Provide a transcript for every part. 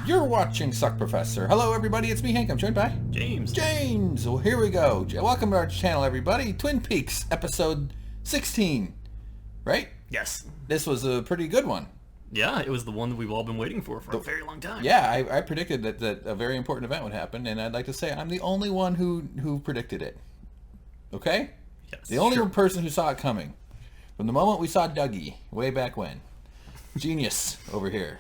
You're watching Suck Professor. Hello, everybody. It's me, Hank. I'm joined by... James. Well, here we go. Welcome to our channel, everybody. Twin Peaks, episode 16. Right? Yes. This was a pretty good one. Yeah, it was the one that we've all been waiting for a very long time. Yeah, I predicted that a very important event would happen, and I'd like to say I'm the only one who predicted it. Okay? Yes. The only person who saw it coming. From the moment we saw Dougie, way back when. Genius over here.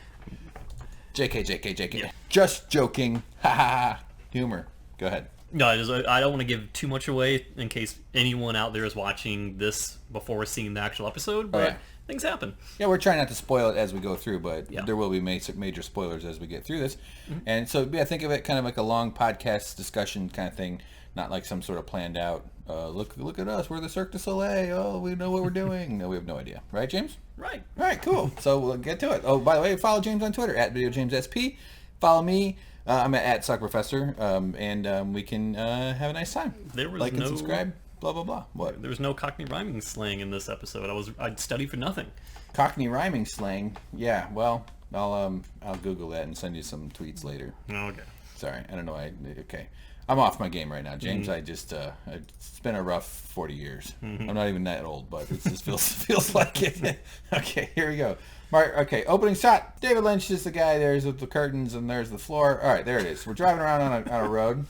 JK. Yeah. Just joking. Ha ha ha. Humor. Go ahead. No, I don't want to give too much away in case anyone out there is watching this before seeing the actual episode, but things happen. Yeah, we're trying not to spoil it as we go through, but Yeah. there will be major spoilers as we get through this. And so, yeah, think of it kind of like a long podcast discussion kind of thing, not like some sort of planned out, look at us, we're the Cirque du Soleil, oh, we know what we're doing. No, we have no idea. Right, James? Right. All right, cool. So we'll get to it. Oh, by the way, follow James on Twitter, @VideoJamesSP. Follow me. I'm at Suck Professor, and we can have a nice time. There was like no... and subscribe, blah, blah, blah. What? There was no Cockney rhyming slang in this episode. I'd study for nothing. Cockney rhyming slang? Yeah, well, I'll Google that and send you some tweets later. Okay. Sorry, I don't know. Okay. I'm off my game right now, James. I just, it's been a rough 40 years. I'm not even that old, but it just feels like it. Okay, here we go. Okay, opening shot. David Lynch is the guy. There's the curtains and there's the floor. All right, there it is. We're driving around on a road.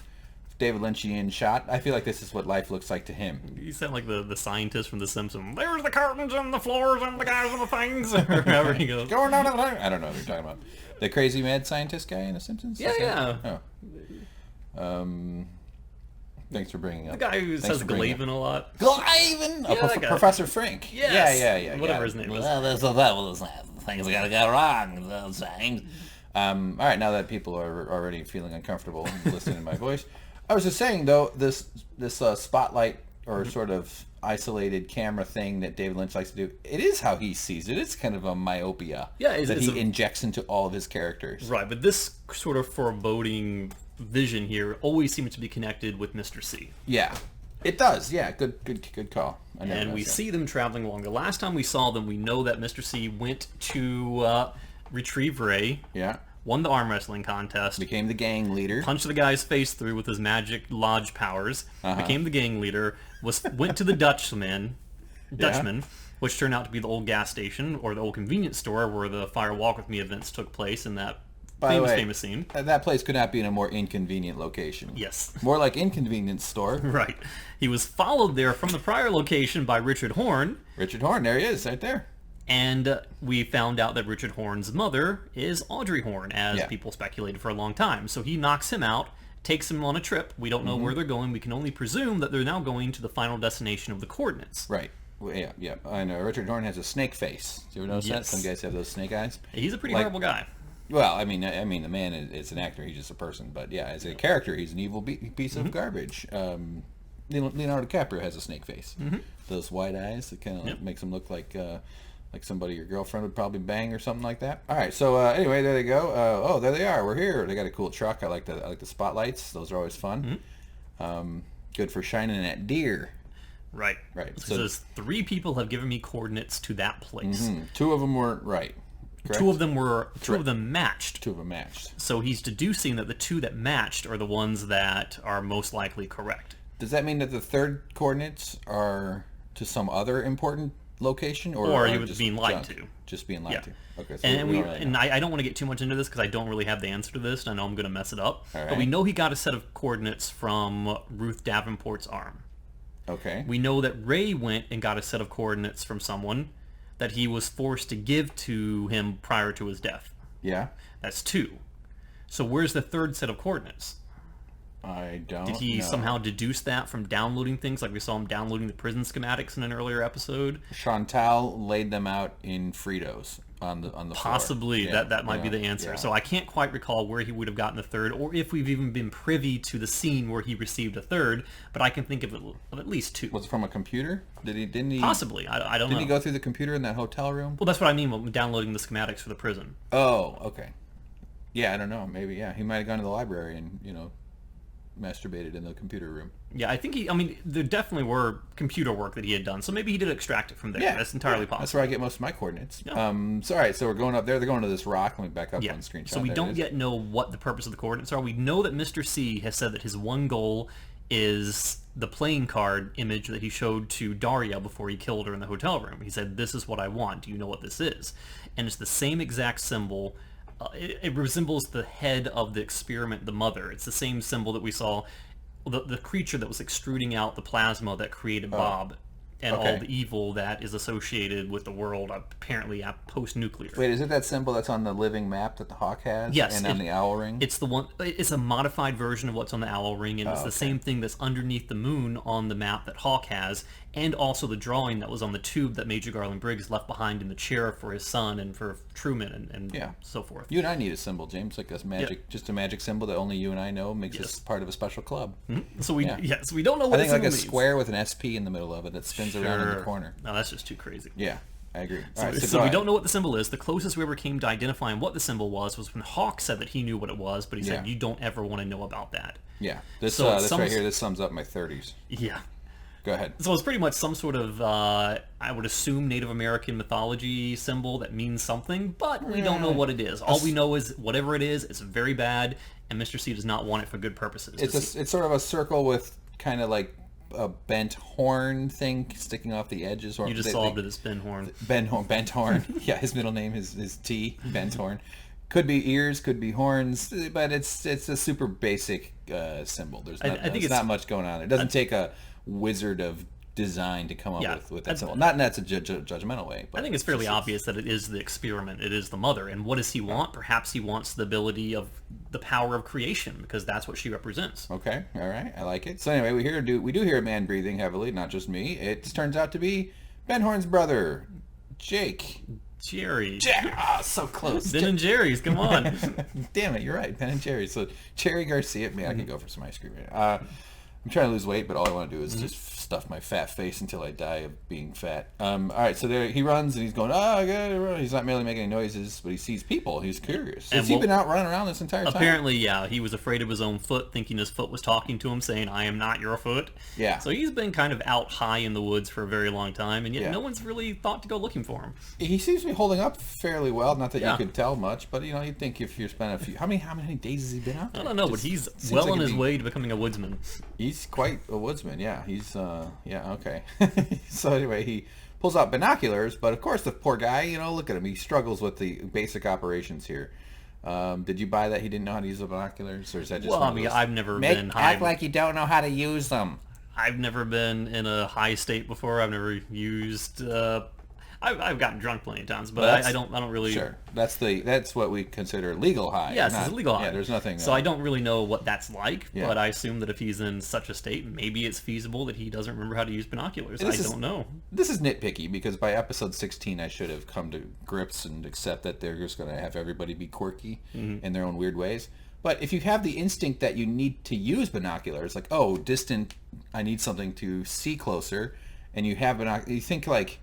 David Lynchian shot. I feel like this is what life looks like to him. You sound like the scientist from The Simpsons. There's the curtains and the floors and the guys and the things. Or however he goes. Going down. I don't know what you're talking about. The crazy mad scientist guy in The Simpsons? Yeah. Oh. Thanks for bringing up. The guy who says Glavin a lot. Glavin? Yeah, Professor Frank. Yes. Yeah. Whatever his name is. Well, that's the things gotta go wrong, those things. All right, now that people are already feeling uncomfortable listening to my voice, I was just saying though, this spotlight or sort of isolated camera thing that David Lynch likes to do, it is how he sees it. It's kind of a myopia that he injects into all of his characters. Right, but this sort of foreboding vision here always seems to be connected with Mr. C. Yeah, it does. Yeah, good call. And we see them traveling along. The last time we saw them, we know that Mr. C went to retrieve Ray. Yeah. Won the arm wrestling contest. Became the gang leader. Punched the guy's face through with his magic lodge powers. Became the gang leader. Went to the Dutchman, which turned out to be the old gas station or the old convenience store where the Fire Walk With Me events took place in that famous scene. That place could not be in a more inconvenient location. Yes. More like inconvenience store. Right. He was followed there from the prior location by Richard Horn. Richard Horn, there he is, right there. And we found out that Richard Horn's mother is Audrey Horn, as people speculated for a long time. So he knocks him out, takes him on a trip. We don't know where they're going. We can only presume that they're now going to the final destination of the coordinates. Right. Well, yeah. I know Richard Horn has a snake face. You ever notice that? Some guys have those snake eyes. He's a pretty horrible guy. Well, I mean, the man is an actor. He's just a person. But yeah, as a character, he's an evil piece of garbage. Leonardo DiCaprio has a snake face. Those white eyes that kind of makes him look like somebody your girlfriend would probably bang or something like that. All right, so anyway, there they go. Oh, there they are. We're here. They got a cool truck. I like the spotlights. Those are always fun. Good for shining at deer. Right. So 3 people have given me coordinates to that place. 2 of them were right. Correct? 2 of them matched. 2 of them matched. So he's deducing that the 2 that matched are the ones that are most likely correct. Does that mean that the 3rd coordinates are to some other important location, or he was being lied to? Just being lied to. Okay. So I don't want to get too much into this because I don't really have the answer to this, and I know I'm going to mess it up. All right. But we know he got a set of coordinates from Ruth Davenport's arm. Okay. We know that Ray went and got a set of coordinates from someone that he was forced to give to him prior to his death. Yeah. That's 2. So where's the 3rd set of coordinates? I don't Did he know. somehow deduce that from downloading things, like we saw him downloading the prison schematics in an earlier episode? Chantal laid them out in Fritos on the Possibly. floor. That might be the answer. Yeah. So I can't quite recall where he would have gotten the 3rd, or if we've even been privy to the scene where he received a 3rd, but I can think of at least 2. Was it from a computer? Didn't he? Possibly. I don't know. Did he go through the computer in that hotel room? Well, that's what I mean when downloading the schematics for the prison. Oh, okay. Yeah, I don't know. Maybe, yeah. He might have gone to the library and, masturbated in the computer room. Yeah, I think there definitely were computer work that he had done, so maybe he did extract it from there. Yeah, that's entirely possible. That's where I get most of my coordinates. Yeah. So all right, so we're going up there. They're going to this rock. Let me back up one screenshot. So we don't yet know what the purpose of the coordinates are. We know that Mr. C has said that his one goal is the playing card image that he showed to Daria before he killed her in the hotel room. He said, "This is what I want. Do you know what this is?" And it's the same exact symbol. It resembles the head of the experiment, the mother. It's the same symbol that we saw, the creature that was extruding out the plasma that created Bob, and all the evil that is associated with the world, apparently post-nuclear. Wait, is it that symbol that's on the living map that the hawk has? Yes. And on the owl ring? It's the one. It's a modified version of what's on the owl ring, and it's the same thing that's underneath the moon on the map that Hawk has, and also the drawing that was on the tube that Major Garland Briggs left behind in the chair for his son and for Truman and so forth. You and I need a symbol, James, like a magic, just a magic symbol that only you and I know makes us part of a special club. Mm-hmm. So we don't know what I think like a means. square with an SP in the middle of it that spins around in the corner. No, that's just too crazy. Yeah, I agree. So we don't know what the symbol is. The closest we ever came to identifying what the symbol was when Hawk said that he knew what it was, but he said, you don't ever want to know about that. Yeah, this right here, this sums up my 30s. Yeah. Go ahead. So it's pretty much some sort of, I would assume, Native American mythology symbol that means something, but we don't know what it is. All we know is whatever it is, it's very bad, and Mr. C does not want it for good purposes. It's sort of a circle with kind of like a bent horn thing sticking off the edges. Or you just solved it as Ben Horn. Bent horn. Yeah, his middle name is T. Bent horn. Could be ears, could be horns, but it's a super basic symbol. There's not much going on. It doesn't take a wizard of design to come up with that symbol. Not in that's a judgmental way. But I think it's fairly obvious that it is the experiment. It is the mother. And what does he want? Perhaps he wants the ability of the power of creation, because that's what she represents. Okay, all right, I like it. So anyway, we do hear a man breathing heavily, not just me. It turns out to be Ben Horn's brother, Jake. Jerry. So close. Ben and Jerry's, come on. Damn it, you're right, Ben and Jerry. So Jerry Garcia, man, I could go for some ice cream right now. I'm trying to lose weight, but all I want to do is just stuff my fat face until I die of being fat. All right, so there he runs and he's going, I gotta run. He's not merely making any noises, but he sees people. He's curious. Has he been out running around this entire time? Apparently, yeah. He was afraid of his own foot, thinking his foot was talking to him, saying, I am not your foot. Yeah. So he's been kind of out high in the woods for a very long time, and yet no one's really thought to go looking for him. He seems to be holding up fairly well. Not that you could tell much, but you'd think if you spent a few... How many days has he been out there? I don't know, but he's well on his way to becoming a woodsman. He's quite a woodsman, yeah. He's, okay. So anyway, he pulls out binoculars, but of course the poor guy, look at him. He struggles with the basic operations here. Did you buy that he didn't know how to use the binoculars, or is that just I've never been high. Act like you don't know how to use them. I've never been in a high state before. I've never used... I've gotten drunk plenty of times, but I don't really... Sure. That's what we consider legal high. Yes, it's legal high. Yeah, there's nothing... So I don't really know what that's like, but I assume that if he's in such a state, maybe it's feasible that he doesn't remember how to use binoculars. I don't know. This is nitpicky, because by episode 16 I should have come to grips and accept that they're just going to have everybody be quirky in their own weird ways. But if you have the instinct that you need to use binoculars, like, distant, I need something to see closer, and you have binoculars, you think like...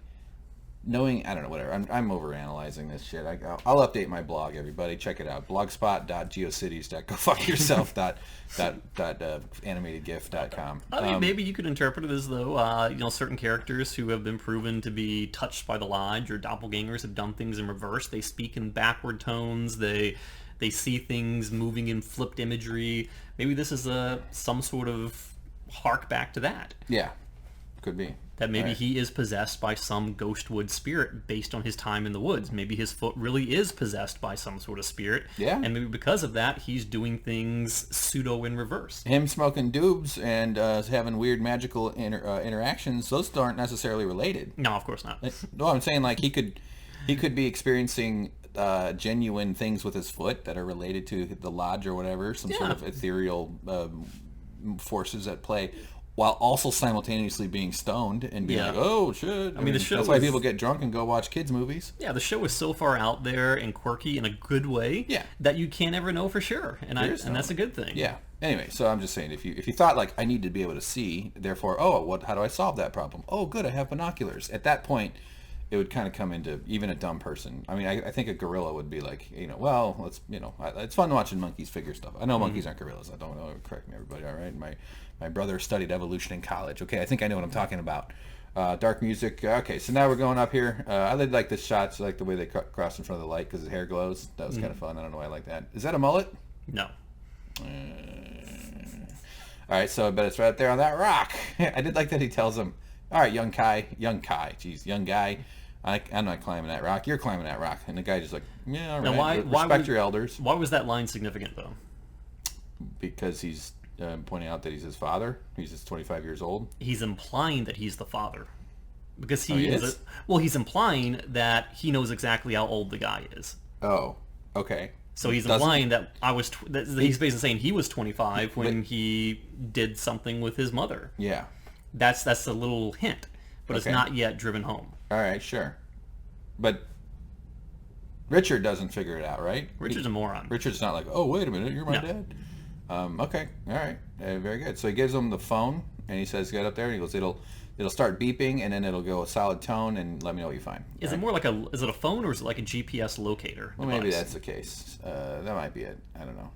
Knowing, I don't know, whatever. I'm overanalyzing this shit. I'll update my blog, everybody. Check it out. blogspot.geocities.go-fuck-yourself.animatedgif.com. I mean, maybe you could interpret it as though, certain characters who have been proven to be touched by the Lodge or doppelgangers have done things in reverse. They speak in backward tones. They see things moving in flipped imagery. Maybe this is some sort of hark back to that. Yeah, could be. That maybe he is possessed by some ghostwood spirit based on his time in the woods. Maybe his foot really is possessed by some sort of spirit. Yeah. And maybe because of that, he's doing things pseudo in reverse. Him smoking doobs and having weird magical interactions, those aren't necessarily related. No, of course not. No, I'm saying like he could be experiencing genuine things with his foot that are related to the Lodge or whatever, some sort of ethereal forces at play, while also simultaneously being stoned and being like, oh, shit. I mean, the show that's why people get drunk and go watch kids' movies. Yeah, the show is so far out there and quirky in a good way that you can't ever know for sure. And that's a good thing. Yeah. Anyway, so I'm just saying, if you thought, like, I need to be able to see, therefore, how do I solve that problem? Oh, good, I have binoculars. At that point, it would kind of come into even a dumb person. I mean, I think a gorilla would be like, well, let's, it's fun watching monkeys figure stuff. I know monkeys aren't gorillas. I don't know. Correct me, everybody. All right. My brother studied evolution in college. Okay, I think I know what I'm talking about. Dark music. Okay, so now we're going up here. I did like this shot. So I like the way they cross in front of the light because his hair glows. That was kind of fun. I don't know why I like that. Is that a mullet? No. All right, so I bet it's right there on that rock. I did like that he tells him, all right, young guy, I'm not climbing that rock. You're climbing that rock. And the guy just like, yeah, all right. Now respect your elders. Why was that line significant, though? Because he's pointing out that he's his father. He's just 25 years old. He's implying that he's the father. Because is? He's implying that he knows exactly how old the guy is. Oh, okay. So he's implying that he's basically saying he was 25 when he did something with his mother. Yeah. That's a little hint, but it's not yet driven home. All right, sure. But Richard doesn't figure it out, right? Richard's a moron. Richard's not like, oh, wait a minute, you're my dad. Okay, all right, very good. So he gives him the phone, and he says, get up there, and he goes, it'll start beeping, and then it'll go a solid tone, and let me know what you find. Is it more like is it a phone, or is it like a GPS locator Well, device? maybe that's the case. That might be it. I don't know.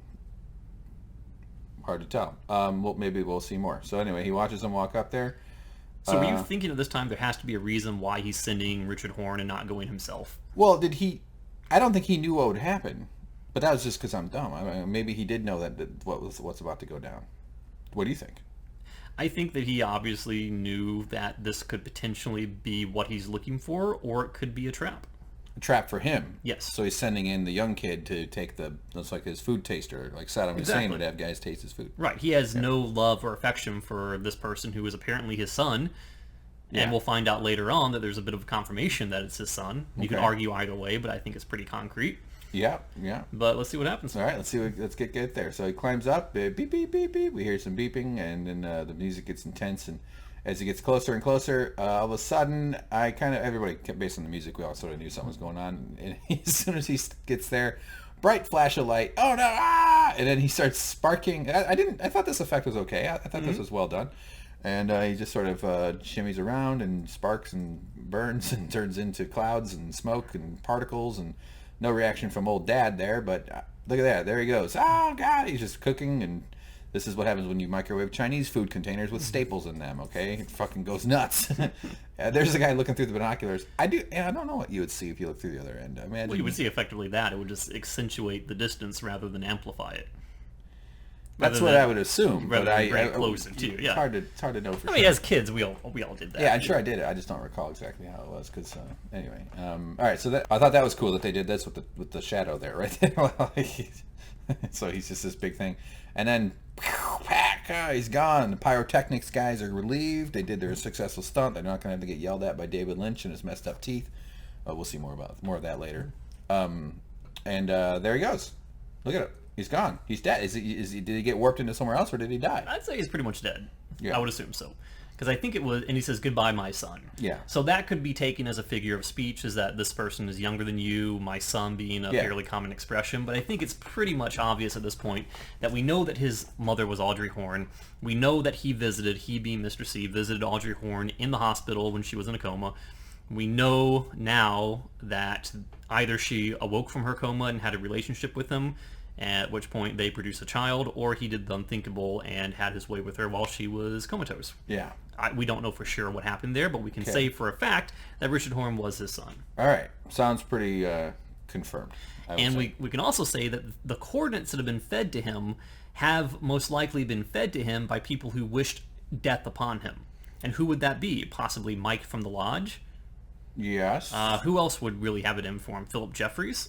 Hard to tell. Well, maybe we'll see more. So anyway, he watches him walk up there. So were you thinking at this time there has to be a reason why he's sending Richard Horne and not going himself? Well, I don't think he knew what would happen, but that was just because I'm dumb. I mean, maybe he did know that what's about to go down. What do you think? I think that he obviously knew that this could potentially be what he's looking for, or it could be a trap. A trap for him. Yes. So he's sending in the young kid to take that's like his food taster, like Saddam Hussein would have guys taste his food. Right. He has no love or affection for this person who is apparently his son. And we'll find out later on that there's a bit of confirmation that it's his son. You can argue either way, but I think it's pretty concrete. Yeah. But let's see what happens. All right, let's get there. So he climbs up, beep, beep, beep, beep. We hear some beeping, and then the music gets intense, and as he gets closer and closer, all of a sudden, everybody, based on the music, we all sort of knew something was going on, and as soon as he gets there, bright flash of light, oh no, ah! And then he starts sparking. I thought this effect was okay. I thought this was well done. And he just sort of shimmies around and sparks and burns and turns into clouds and smoke and particles, and no reaction from old dad there, but look at that. There he goes. Oh, God. He's just cooking, and this is what happens when you microwave Chinese food containers with staples in them, okay? It fucking goes nuts. There's a guy looking through the binoculars. I don't know what you would see if you look through the other end. Well, you would see effectively that. It would just accentuate the distance rather than amplify it. That's what I would assume, but closer to you. Yeah, it's hard to know for sure. I mean, as kids, we all did that. Yeah, I'm sure I did it. I just don't recall exactly how it was. Because anyway, all right. So I thought that was cool that they did this with the shadow there, right there. So he's just this big thing, and then he's gone. The pyrotechnics guys are relieved. They did their successful stunt. They're not going to have to get yelled at by David Lynch and his messed up teeth. We'll see more of that later. And there he goes. Look at it. He's gone. He's dead. Did he get warped into somewhere else, or did he die? I'd say he's pretty much dead. Yeah. I would assume so. Because I think it was, and he says, goodbye, my son. Yeah. So that could be taken as a figure of speech, is that this person is younger than you, my son being a fairly common expression. But I think it's pretty much obvious at this point that we know that his mother was Audrey Horne. We know that he being Mr. C, visited Audrey Horne in the hospital when she was in a coma. We know now that either she awoke from her coma and had a relationship with him, at which point they produced a child, or he did the unthinkable and had his way with her while she was comatose. Yeah. We don't know for sure what happened there, but we can say for a fact that Richard Horne was his son. All right. Sounds pretty confirmed. And we can also say that the coordinates that have been fed to him have most likely been fed to him by people who wished death upon him. And who would that be? Possibly Mike from the Lodge? Yes. Who else would really have it in for him? Philip Jeffries?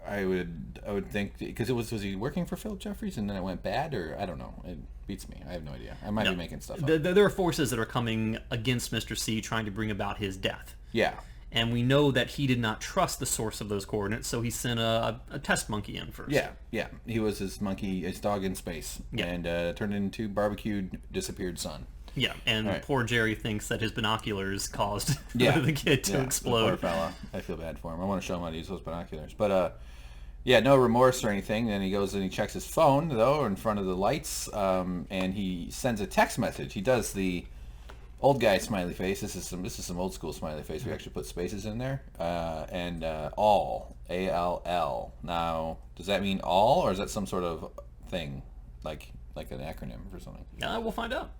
I would think, because was he working for Philip Jeffries and then it went bad, or I don't know. It beats me. I have no idea. I might be making stuff up. There are forces that are coming against Mr. C trying to bring about his death. Yeah. And we know that he did not trust the source of those coordinates, so he sent a test monkey in first. Yeah. He was his dog in space, and turned into barbecued, disappeared son. Yeah, and poor Jerry thinks that his binoculars caused the kid to explode. Poor fella. I feel bad for him. I want to show him how to use those binoculars. But, no remorse or anything. Then he goes and he checks his phone, though, in front of the lights, and he sends a text message. He does the Old guy smiley face. This is some old school smiley face. We actually put spaces in there. And all, A-L-L. Now, does that mean all, or is that some sort of thing, like an acronym or something? We'll find out.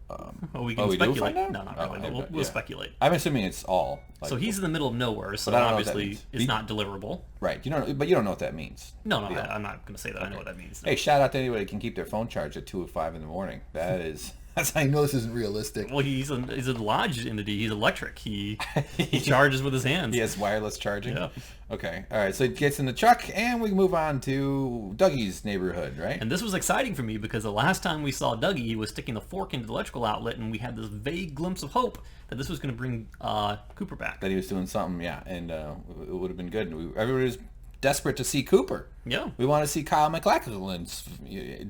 We do speculate. find out? No, not really. We'll speculate. I'm assuming it's all. So he's in the middle of nowhere, so But I don't know what that obviously means. it's not deliverable. Right. But you don't know what that means. No, I'm not going to say that. I know what that means. Hey, shout out to anybody who can keep their phone charged at 2 or 5 in the morning. That's how you know this isn't realistic. Well, he's a lodge entity. He's electric. He charges with his hands. He has wireless charging? Yeah. Okay. All right. So he gets in the truck, and we move on to Dougie's neighborhood, right? And this was exciting for me because the last time we saw Dougie, he was sticking the fork into the electrical outlet, and we had this vague glimpse of hope that this was going to bring Cooper back. That he was doing something, yeah. And it would have been good. Everybody was desperate to see Cooper. Yeah. We want to see Kyle MacLachlan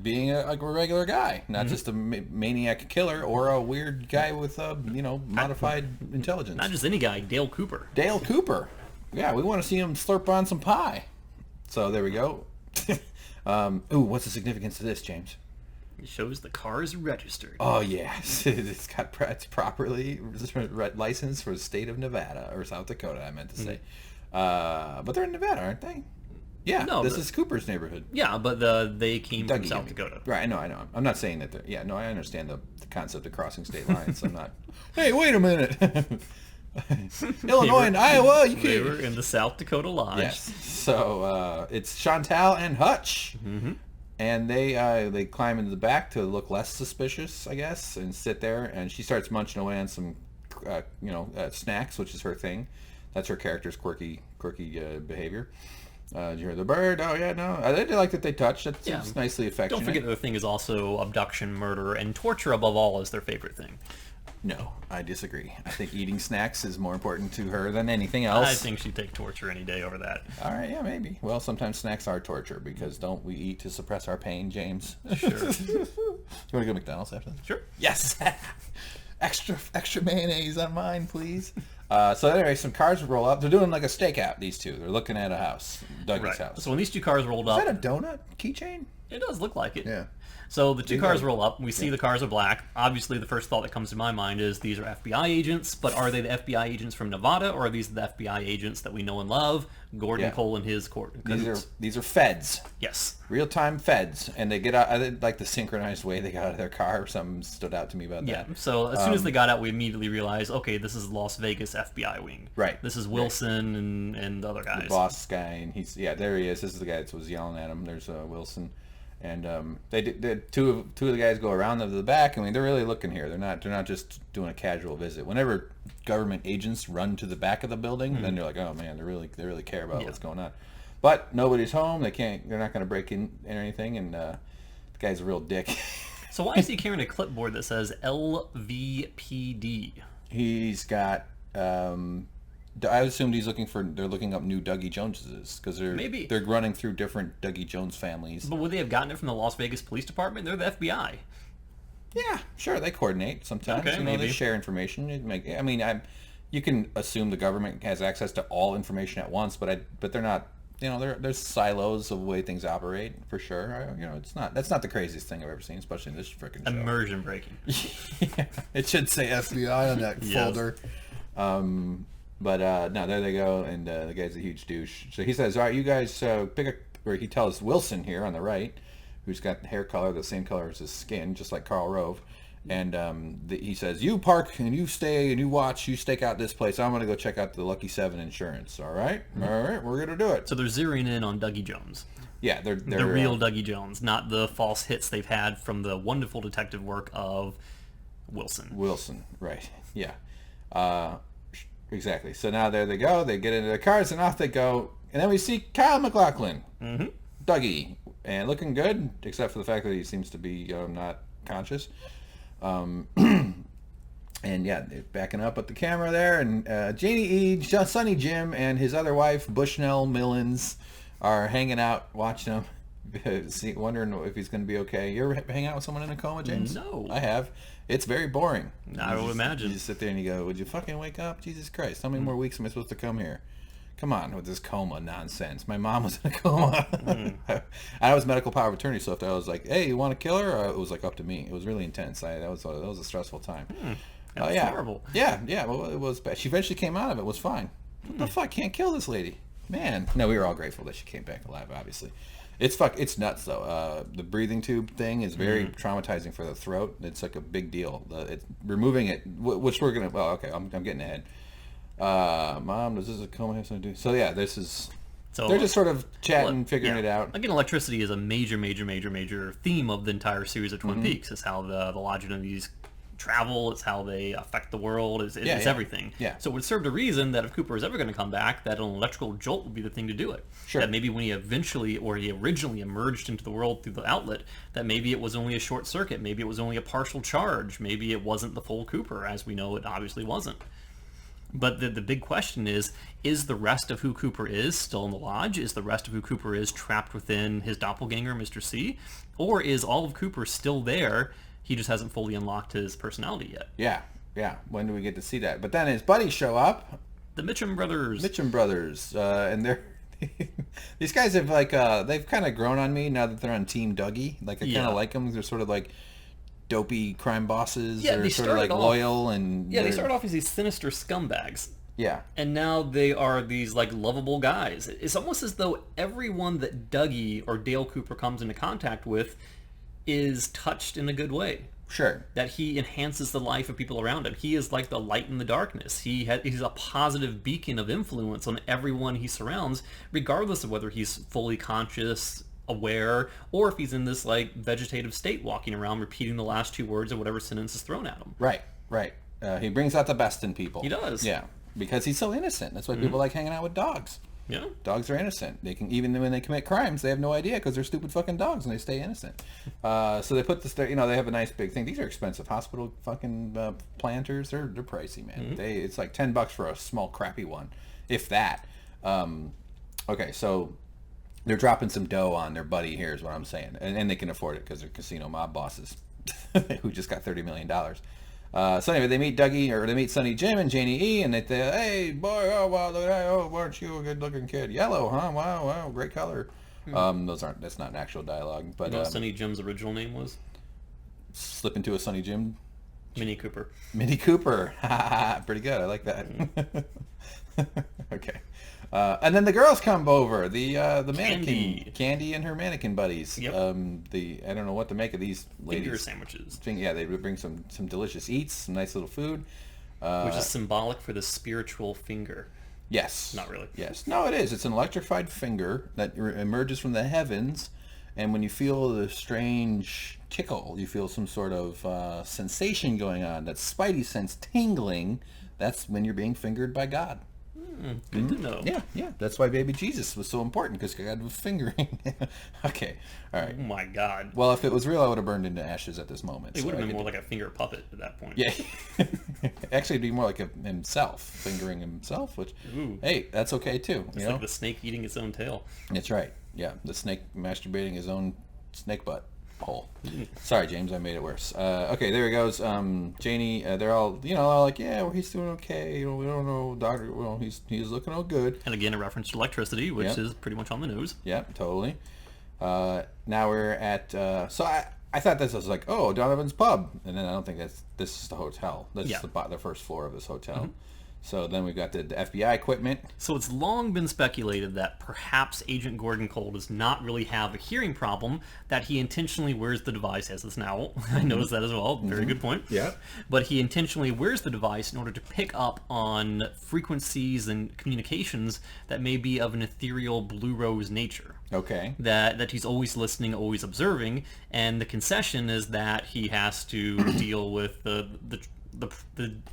being a regular guy, not just a maniac killer or a weird guy with modified intelligence. Not just any guy, Dale Cooper. Dale Cooper. Yeah, we want to see him slurp on some pie. So there we go. What's the significance of this, James? It shows the car is registered. Oh yes, it's properly licensed for the state of Nevada or South Dakota. I meant to say. But they're in Nevada, aren't they? Yeah, no, this is Cooper's neighborhood. Yeah, but they came from South Dakota. Right, I know. I'm not saying that they're... Yeah, no, I understand the concept of crossing state lines. I'm not... Hey, wait a minute! Illinois and Iowa, you can't... They were in the South Dakota Lodge. Yes. So, it's Chantal and Hutch. Mm-hmm. And they climb into the back to look less suspicious, I guess, and sit there. And she starts munching away on some, snacks, which is her thing. That's her character's quirky behavior. Did you hear the bird? Oh, yeah, no. I did like that they touched. It seems nicely affectionate. Don't forget the thing is also abduction, murder, and torture above all is their favorite thing. No, I disagree. I think eating snacks is more important to her than anything else. I think she'd take torture any day over that. All right, yeah, maybe. Well, sometimes snacks are torture because don't we eat to suppress our pain, James? Sure. You want to go to McDonald's after that? Sure. Yes! extra mayonnaise on mine, please. So anyway, some cars roll up. They're doing like a stakeout, these two. They're looking at a house, Dougie's house. So when these two cars rolled up... Is that a donut keychain? It does look like it. Yeah. So the two cars roll up. We see the cars are black. Obviously, the first thought that comes to my mind is these are FBI agents, but are they the FBI agents from Nevada, or are these the FBI agents that we know and love? Gordon Cole and his court. These are feds. Yes. Real-time feds. And they get out, I like the synchronized way they got out of their car. Something stood out to me about that. Yeah, so as soon as they got out, we immediately realized, okay, this is Las Vegas FBI wing. Right. This is Wilson and the other guys. The boss guy, and there he is. This is the guy that was yelling at him. There's Wilson. And two of the guys go around to the back. I mean, they're really looking here. They're not just doing a casual visit. Whenever government agents run to the back of the building, then they're like, oh man, they really care about what's going on. But nobody's home. They're not going to break in or anything. And the guy's a real dick. So why is he carrying a clipboard that says LVPD? He's got. I assumed they're looking up new Dougie Joneses because they're running through different Dougie Jones families. But would they have gotten it from the Las Vegas Police Department? They're the FBI. Yeah, sure, they coordinate sometimes. Okay, they share information. You can assume the government has access to all information at once, but they're not. There's silos of the way things operate for sure. That's not the craziest thing I've ever seen, especially in this freaking show. Immersion breaking. Yeah, it should say FBI on that folder. But no, there they go, and the guy's a huge douche. So he says, all right, you guys pick a... Or he tells Wilson here on the right, who's got hair color the same color as his skin, just like Karl Rove. And he says, you park, and you stay, and you watch, you stake out this place. I'm going to go check out the Lucky 7 insurance, all right? Mm-hmm. All right, we're going to do it. So they're zeroing in on Dougie Jones. Yeah, they're the real Dougie Jones, not the false hits they've had from the wonderful detective work of Wilson. Wilson, right, yeah. Exactly. So now there they go. They get into their cars and off they go. And then we see Kyle MacLachlan, Dougie, and looking good, except for the fact that he seems to be not conscious. And yeah, they're backing up with the camera there. And janey-e, Sonny Jim, and his other wife, Bushnell Millins, are hanging out, watching him, wondering if he's going to be okay. You ever hang out with someone in a coma, James? No. I have. It's very boring. I would imagine. You just sit there and you go, would you fucking wake up? Jesus Christ. How many more weeks am I supposed to come here? Come on with this coma nonsense. My mom was in a coma. I was medical power of attorney, so if I was like, hey, you want to kill her? It was like up to me. It was really intense. That was a stressful time. That's horrible. Yeah. Well, it was bad. She eventually came out of it. Was fine. What the fuck? Can't kill this lady, man. No, we were all grateful that she came back alive. Obviously, it's nuts though. The breathing tube thing is very traumatizing for the throat. It's like a big deal. It's removing it, which we're gonna. Well, okay, I'm getting ahead. Mom, does this coma have something to do? So yeah, this is. So they're just sort of chatting, figuring it out. Again, electricity is a major theme of the entire series of Twin Peaks. It's how the logic of these travel. It's how they affect the world. It's everything. Yeah. So it would serve a reason that if Cooper is ever going to come back, that an electrical jolt would be the thing to do it. Sure. That maybe when he originally emerged into the world through the outlet, that maybe it was only a short circuit. Maybe it was only a partial charge. Maybe it wasn't the full Cooper, as we know it obviously wasn't. But the big question is the rest of who Cooper is still in the lodge? Is the rest of who Cooper is trapped within his doppelganger, Mr. C? Or is all of Cooper still there? He just hasn't fully unlocked his personality yet. Yeah. When do we get to see that? But then his buddies show up. The Mitchum brothers. And they're... These guys have, they've kind of grown on me now that they're on Team Dougie. I kind of like them. They're sort of like dopey crime bosses. Yeah, they're sort of loyal and... Yeah, they started off as these sinister scumbags. Yeah. And now they are these lovable guys. It's almost as though everyone that Dougie or Dale Cooper comes into contact with is touched in a good way. Sure. That he enhances the life of people around him. He is like the light in the darkness. He's a positive beacon of influence on everyone he surrounds, regardless of whether he's fully conscious, aware, or if he's in this vegetative state walking around repeating the last two words of whatever sentence is thrown at him. Right. He brings out the best in people. He does. Yeah, because he's so innocent. That's why people like hanging out with dogs. Yeah. Dogs are innocent. They can, even when they commit crimes, they have no idea because they're stupid fucking dogs and they stay innocent. So they put this, they have a nice big thing. These are expensive hospital fucking planters. They're pricey, man. It's like $10 for a small crappy one, if that. Okay, so they're dropping some dough on their buddy here is what I'm saying. And they can afford it because they're casino mob bosses who just got $30 million. So anyway, they meet Sonny Jim and Janey-e, and they say, hey, boy, oh, wow, look at that, oh, weren't you a good-looking kid? Yellow, huh? Wow, great color. That's not an actual dialogue. But you know what Sonny Jim's original name was? Slip into a Sonny Jim? Mini Cooper. Mini Cooper. Pretty good. I like that. Okay. And then the girls come over. The mannequin, Candy and her mannequin buddies. Yep. I don't know what to make of these ladies. Finger sandwiches. Yeah, they would bring some delicious eats, some nice little food. Which is symbolic for the spiritual finger. Yes. Not really. Yes. No, it is. It's an electrified finger that emerges from the heavens, and when you feel the strange tickle, you feel some sort of sensation going on. That spidey sense tingling. That's when you're being fingered by God. Good to know. Yeah. That's why baby Jesus was so important, because God was fingering. Okay. All right. Oh my God. Well, if it was real, I would have burned into ashes at this moment. It would have been more like a finger puppet at that point. Yeah. Actually, it'd be more like himself, fingering himself, which, hey, that's okay too. It's like the snake eating its own tail. That's right. Yeah. The snake masturbating his own snake butt hole. Sorry, James, I made it worse. Okay, there he goes. Janey, they're all, like, yeah, well, he's doing okay. We don't know, doctor. Well, he's looking all good. And again, a reference to electricity, which is pretty much on the nose. Yeah, totally. Now we're at. So I thought this was like, oh, Donovan's Pub, and then I don't think this is the hotel. That's the first floor of this hotel. So then we've got the FBI equipment. So it's long been speculated that perhaps Agent Gordon Cole does not really have a hearing problem, that he intentionally wears the device, as this now, I noticed that as well, very good point. Yeah. But he intentionally wears the device in order to pick up on frequencies and communications that may be of an ethereal Blue Rose nature. Okay. That he's always listening, always observing, and the concession is that he has to deal with the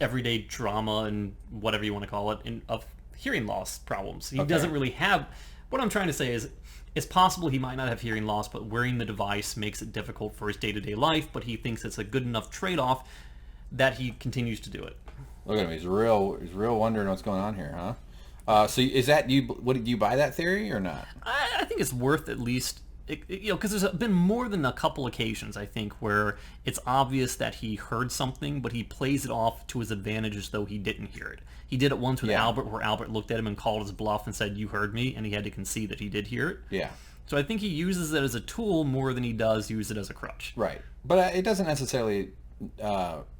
everyday drama and whatever you want to call it of hearing loss problems. He doesn't really have... What I'm trying to say is it's possible he might not have hearing loss, but wearing the device makes it difficult for his day-to-day life, but he thinks it's a good enough trade-off that he continues to do it. Look at him. He's real wondering what's going on here, huh? So is that you? What, did you buy that theory or not? I think it's worth at least... because there's been more than a couple occasions, I think, where it's obvious that he heard something, but he plays it off to his advantage as though he didn't hear it. He did it once with Albert, where Albert looked at him and called his bluff and said, "You heard me," and he had to concede that he did hear it. Yeah. So I think he uses it as a tool more than he does use it as a crutch. Right. But it doesn't necessarily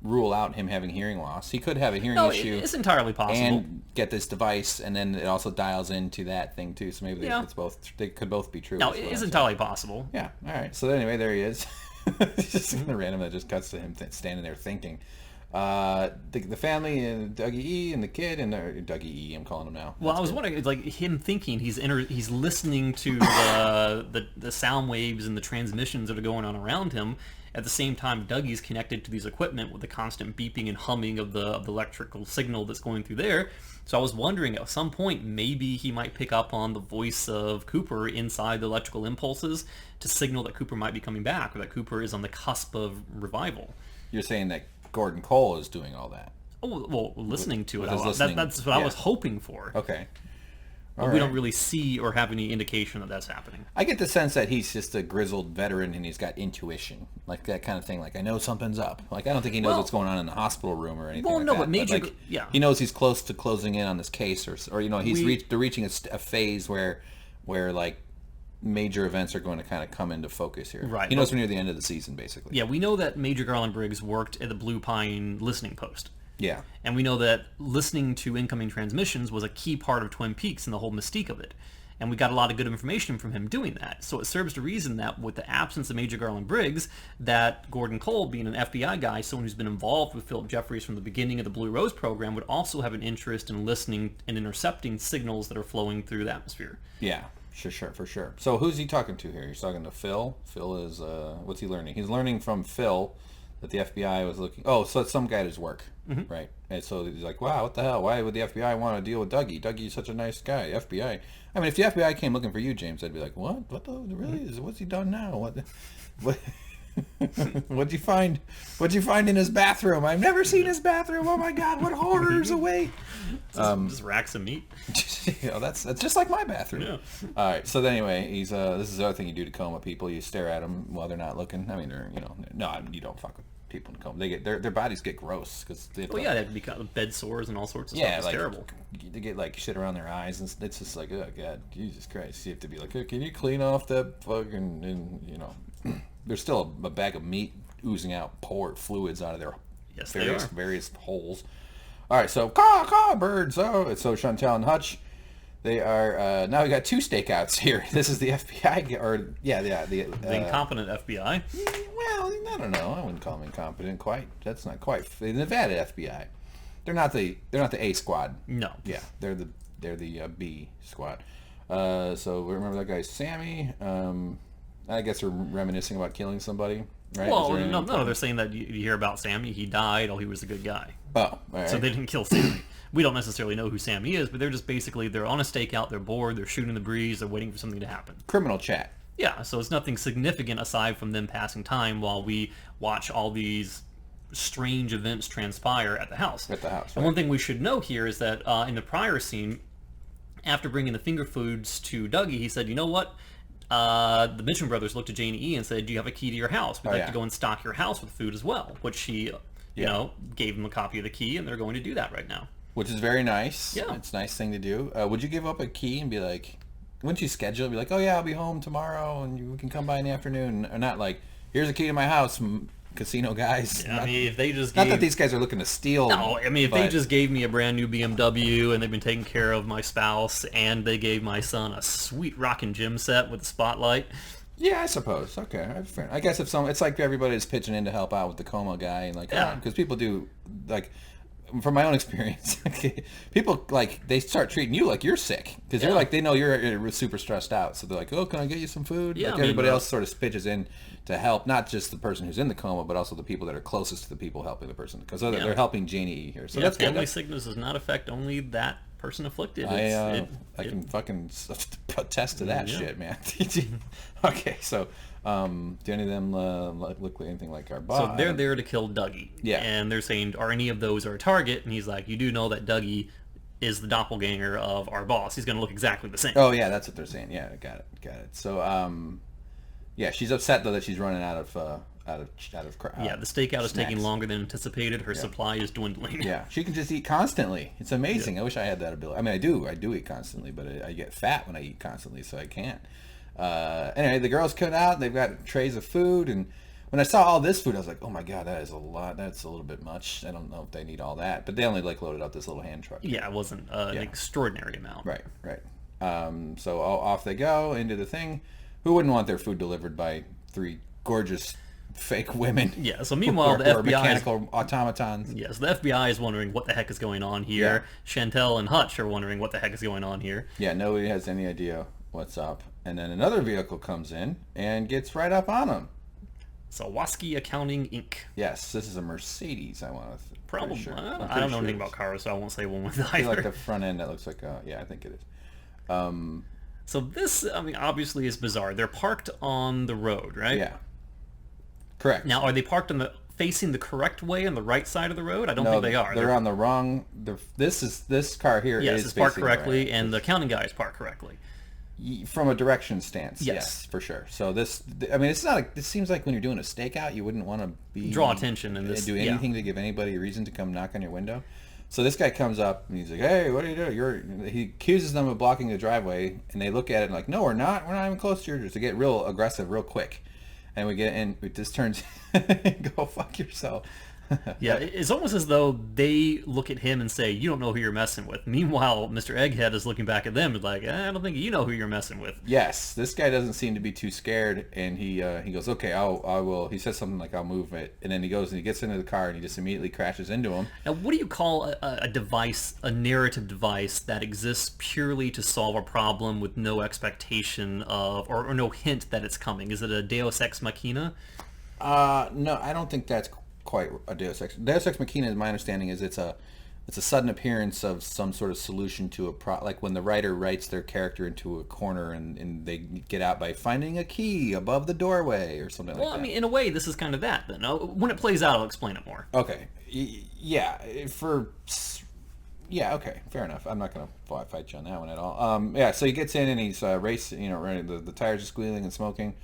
rule out him having hearing loss. He could have a hearing No, issue. it's entirely possible. And get this device, and then it also dials into that thing too. So maybe it's both. They could both be true. No, it is entirely possible. Yeah. All right. So anyway, there he is. It's just random. That just cuts to him standing there thinking. The family and Dougie-E and the kid and Dougie-E, I'm calling him now. Well, I was wondering, it's like him thinking he's listening to the sound waves and the transmissions that are going on around him. At the same time, Dougie's connected to these equipment with the constant beeping and humming of the electrical signal that's going through there. So I was wondering, at some point, maybe he might pick up on the voice of Cooper inside the electrical impulses to signal that Cooper might be coming back, or that Cooper is on the cusp of revival. You're saying that Gordon Cole is doing all that? Oh, well, listening to it. That's what yeah. I was hoping for. Okay. But we don't really see or have any indication that that's happening. I get the sense that he's just a grizzled veteran and he's got intuition, like that kind of thing. Like, I know something's up. Like, I don't think he knows what's going on in the hospital room or anything. Well, like no, that. but Major, like, yeah, he knows he's close to closing in on this case, or you know, they're reaching a phase where like major events are going to kind of come into focus here. Right. He knows we're near the end of the season, basically. Yeah, we know that Major Garland Briggs worked at the Blue Pine listening post. Yeah. And we know that listening to incoming transmissions was a key part of Twin Peaks and the whole mystique of it. And we got a lot of good information from him doing that. So it serves to reason that with the absence of Major Garland Briggs, that Gordon Cole, being an FBI guy, someone who's been involved with Philip Jeffries from the beginning of the Blue Rose program, would also have an interest in listening and intercepting signals that are flowing through the atmosphere. Yeah, for sure. So who's he talking to here? He's talking to Phil. Phil is, what's he learning? He's learning from Phil that the FBI was looking... Oh, so it's some guy at his work, right? And so he's like, wow, what the hell? Why would the FBI want to deal with Dougie? Dougie's such a nice guy. FBI... I mean, if the FBI came looking for you, James, I'd be like, what? What the... Really? What's he done now? What... What'd you find? What'd you find in his bathroom? I've never seen his bathroom. Oh my God! What horrors await! Just racks of meat. You know, that's just like my bathroom. Yeah. All right. So then anyway, he's this is the other thing you do to coma people. You stare at them while they're not looking. I mean, they're you don't fuck with people in coma. They get their bodies get gross because they have become bed sores and all sorts of stuff. It's terrible. They get like shit around their eyes, and it's just like, oh God, Jesus Christ! You have to be like, oh, can you clean off that fucking and There's still a bag of meat oozing out fluids out of their various holes. All right, so caw birds. Oh, so Chantal and Hutch, they are now we got two stakeouts here. This is the FBI, the incompetent FBI. Well, I don't know. I wouldn't call them incompetent. Quite. That's not quite the Nevada FBI. They're not the A squad. No. Yeah, they're the B squad. So remember that guy Sammy. I guess they're reminiscing about killing somebody, right? Well, no, they're saying that you hear about Sammy, he died, he was a good guy. Oh, all right. So they didn't kill Sammy. We don't necessarily know who Sammy is, but they're just basically, they're on a stakeout, they're bored, they're shooting the breeze, they're waiting for something to happen. Criminal chat. Yeah, so it's nothing significant aside from them passing time while we watch all these strange events transpire at the house. At the house, right. And one thing we should know here is that in the prior scene, after bringing the finger foods to Dougie, he said, you know what? The Mitchum brothers looked at janey-e and said, do you have a key to your house? We'd like to go and stock your house with food as well, which she, gave them a copy of the key, and they're going to do that right now. Which is very nice. Yeah. It's a nice thing to do. Would you give up a key and be like, wouldn't you schedule it? Be like, oh yeah, I'll be home tomorrow, and we can come by in the afternoon. Or not like, here's a key to my house, casino guys. Yeah, I mean, if they just not that these guys are looking to steal. No, I mean, if they just gave me a brand new BMW and they've been taking care of my spouse and they gave my son a sweet rockin' gym set with a spotlight. Yeah, I suppose. Okay, I guess if it's like everybody's pitching in to help out with the coma guy, and like, because people do, like, from my own experience, people they start treating you like you're sick because they're like, they know you're super stressed out, so they're like, oh, can I get you some food? Yeah, like everybody else sort of pitches in to help, not just the person who's in the coma, but also the people that are closest to the people helping the person, because they're helping janey-e here. So that's family good. sickness does not affect only that person afflicted. I can fucking attest to that shit, man. Okay, so do any of them look like anything like our boss? So they're there to kill Dougie. Yeah. And they're saying, are any of those our target? And he's like, you do know that Dougie is the doppelganger of our boss. He's going to look exactly the same. Oh, yeah, that's what they're saying. Yeah, got it. So, yeah, she's upset, though, that she's running out of yeah, the stakeout is taking longer than anticipated. Her supply is dwindling. Yeah, she can just eat constantly. It's amazing. Yeah. I wish I had that ability. I mean, I do eat constantly, but I get fat when I eat constantly, so I can't. Anyway, the girls come out. They've got trays of food, and when I saw all this food, I was like, oh my god, that is a lot. That's a little bit much. I don't know if they need all that. But they only like loaded up this little hand truck. Yeah, it wasn't an extraordinary amount. Right. So off they go into the thing. Who wouldn't want their food delivered by 3 gorgeous fake women? Yeah, so meanwhile, the FBI... mechanical automatons. Yes, the FBI is wondering what the heck is going on here. Yeah. Chantel and Hutch are wondering what the heck is going on here. Yeah, nobody has any idea what's up. And then another vehicle comes in and gets right up on them. Sawaski Accounting, Inc. Yes, this is a Mercedes, I want to... Probably. Sure. I don't know anything about cars, so I won't say one with either. Like the front end, that looks like... yeah, I think it is. So this, I mean, obviously is bizarre. They're parked on the road, right? Yeah. Correct. Now, are they parked facing the correct way on the right side of the road? I don't think they are. They're on the wrong... This car here is parked correctly, and the accounting guy is parked correctly. From a direction stance, yes, for sure. So this, I mean, it's not. It seems like when you're doing a stakeout, you wouldn't want to draw attention and do anything to give anybody a reason to come knock on your window. So this guy comes up and he's like, "Hey, what are you doing?" He accuses them of blocking the driveway, and they look at it and like, "No, we're not. We're not even close to yours." To get real aggressive, real quick, and we get in. It just turns, go fuck yourself. Yeah, it's almost as though they look at him and say, you don't know who you're messing with. Meanwhile, Mr. Egghead is looking back at them and like, I don't think you know who you're messing with. Yes, this guy doesn't seem to be too scared, and he goes, okay, I will. He says something like, I'll move it, and then he goes and he gets into the car and he just immediately crashes into him. Now, what do you call a device, a narrative device that exists purely to solve a problem with no expectation of, or no hint that it's coming? Is it a Deus Ex Machina? No, I don't think that's quite a Deus Ex. Deus Ex Machina, my understanding, is it's a sudden appearance of some sort of solution to a like when the writer writes their character into a corner and they get out by finding a key above the doorway or something like that. Well, I mean, in a way, this is kind of that, then. When it plays out, I'll explain it more. Okay. Yeah, okay, fair enough. I'm not going to fight you on that one at all. Yeah, so he gets in and he's racing, running, the tires are squealing and smoking.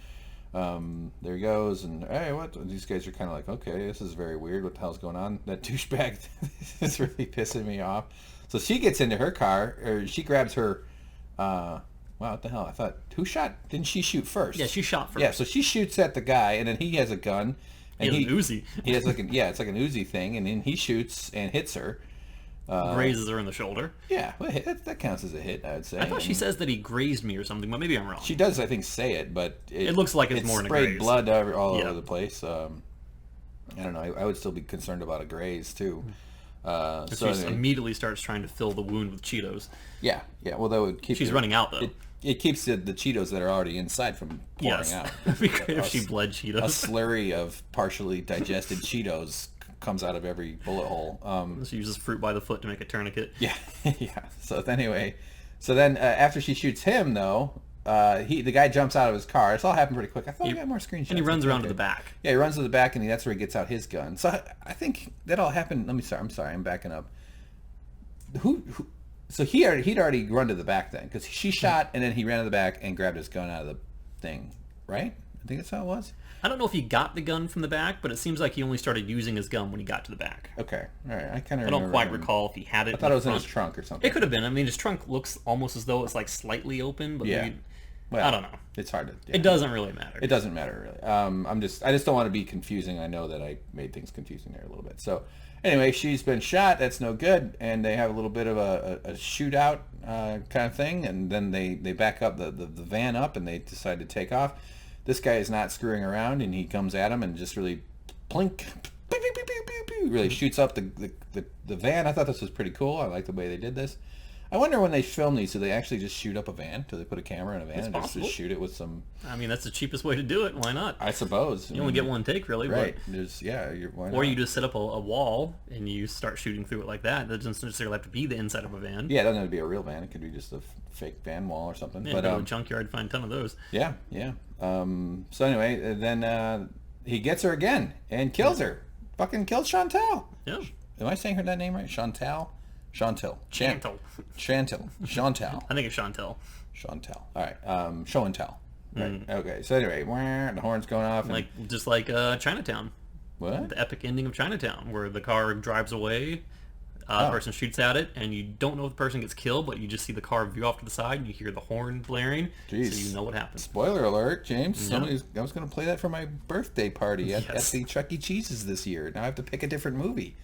There he goes, and hey, what? These guys are kind of like, okay, this is very weird. What the hell's going on? That douchebag is really pissing me off. So she gets into her car, or she grabs her. Wow, what the hell? I thought, who shot? Didn't she shoot first? Yeah, she shot first. Yeah, so she shoots at the guy, and then he has a gun. And he has an Uzi. He has like it's like an Uzi thing, and then he shoots and hits her. Grazes her in the shoulder. Yeah, well, that counts as a hit, I would say. I thought she says that he grazed me or something, but maybe I'm wrong. She does, I think, say it, but it looks like it's more than a graze. Sprayed blood all over the place. I don't know. I would still be concerned about a graze too. So she immediately starts trying to fill the wound with Cheetos. Yeah. Well, that would keep. She's running out though. It keeps the Cheetos that are already inside from pouring out. It'd be great if she bled Cheetos. A slurry of partially digested Cheetos comes out of every bullet hole. She uses fruit by the foot to make a tourniquet. Yeah. So then after she shoots him though, the guy jumps out of his car. This all happened pretty quick. I thought we got more screenshots. And he runs around to the back. Yeah, he runs to the back, and that's where he gets out his gun. So I think that all happened. I'm sorry, I'm backing up. So he'd already run to the back then, because she shot, and then he ran to the back and grabbed his gun out of the thing, right? I think that's how it was. I don't know if he got the gun from the back, but it seems like he only started using his gun when he got to the back. Okay, all right. I don't quite recall if he had it. I thought it was in his trunk or something. It could have been. I mean, his trunk looks almost as though it's like slightly open, but maybe, well, I don't know. It's hard to. It doesn't really matter. It doesn't matter really. I just don't want to be confusing. I know that I made things confusing there a little bit. So anyway, she's been shot. That's no good, and they have a little bit of a shootout kind of thing, and then they back up the van up, and they decide to take off. This guy is not screwing around, and he comes at him and just really plink, pew, pew, pew, pew, pew, really shoots up the van. I thought this was pretty cool. I like the way they did this. I wonder when they film these, do they actually just shoot up a van? Do they put a camera in a van and just shoot it with some... I mean, that's the cheapest way to do it. Why not? I suppose. You only get one take, really. Right. But... Why not? Or you just set up a wall and you start shooting through it like that. That doesn't necessarily have to be the inside of a van. Yeah, it doesn't have to be a real van. It could be just a fake van wall or something. Yeah, but go to a junkyard, find a ton of those. Yeah. So anyway, then he gets her again and kills her. Fucking kills Chantal. Yeah. Am I saying that name right? Chantal. Chantal. Chantal. I think it's Chantal. All right. Show and tell. Right. Okay. So anyway, the horn's going off. And... Just like Chinatown. What? The epic ending of Chinatown, where the car drives away. The person shoots at it, and you don't know if the person gets killed, but you just see the car veer off to the side, and you hear the horn blaring, Jeez. so you know what happens. Spoiler alert, James. I was going to play that for my birthday party at the Chuck E. Cheese's this year. Now I have to pick a different movie.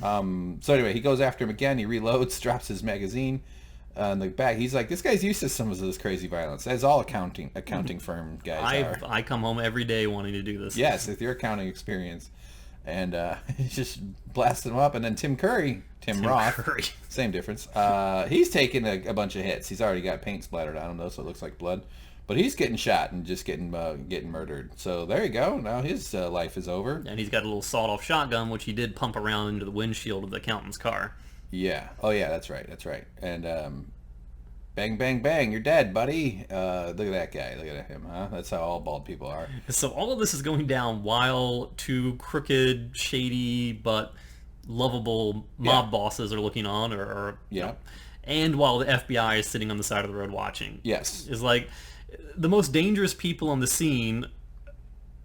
So anyway, he goes after him again. He reloads, drops his magazine in the back. He's like, this guy's used to some of this crazy violence, as all accounting firm guys are. I come home every day wanting to do this. Yes, with your accounting experience. And he's just blasting him up. And then Tim Roth, same difference. He's taking a bunch of hits. He's already got paint splattered on him, though, so it looks like blood. But he's getting shot and just getting murdered. So there you go. Now his life is over. And he's got a little sawed-off shotgun, which he did pump around into the windshield of the accountant's car. Yeah. Oh, yeah, that's right. And bang, bang, bang, you're dead, buddy. Look at that guy. Look at him, huh? That's how all bald people are. So all of this is going down while two crooked, shady, but lovable mob bosses are looking on, and while the FBI is sitting on the side of the road watching. Yes. It's like the most dangerous people on the scene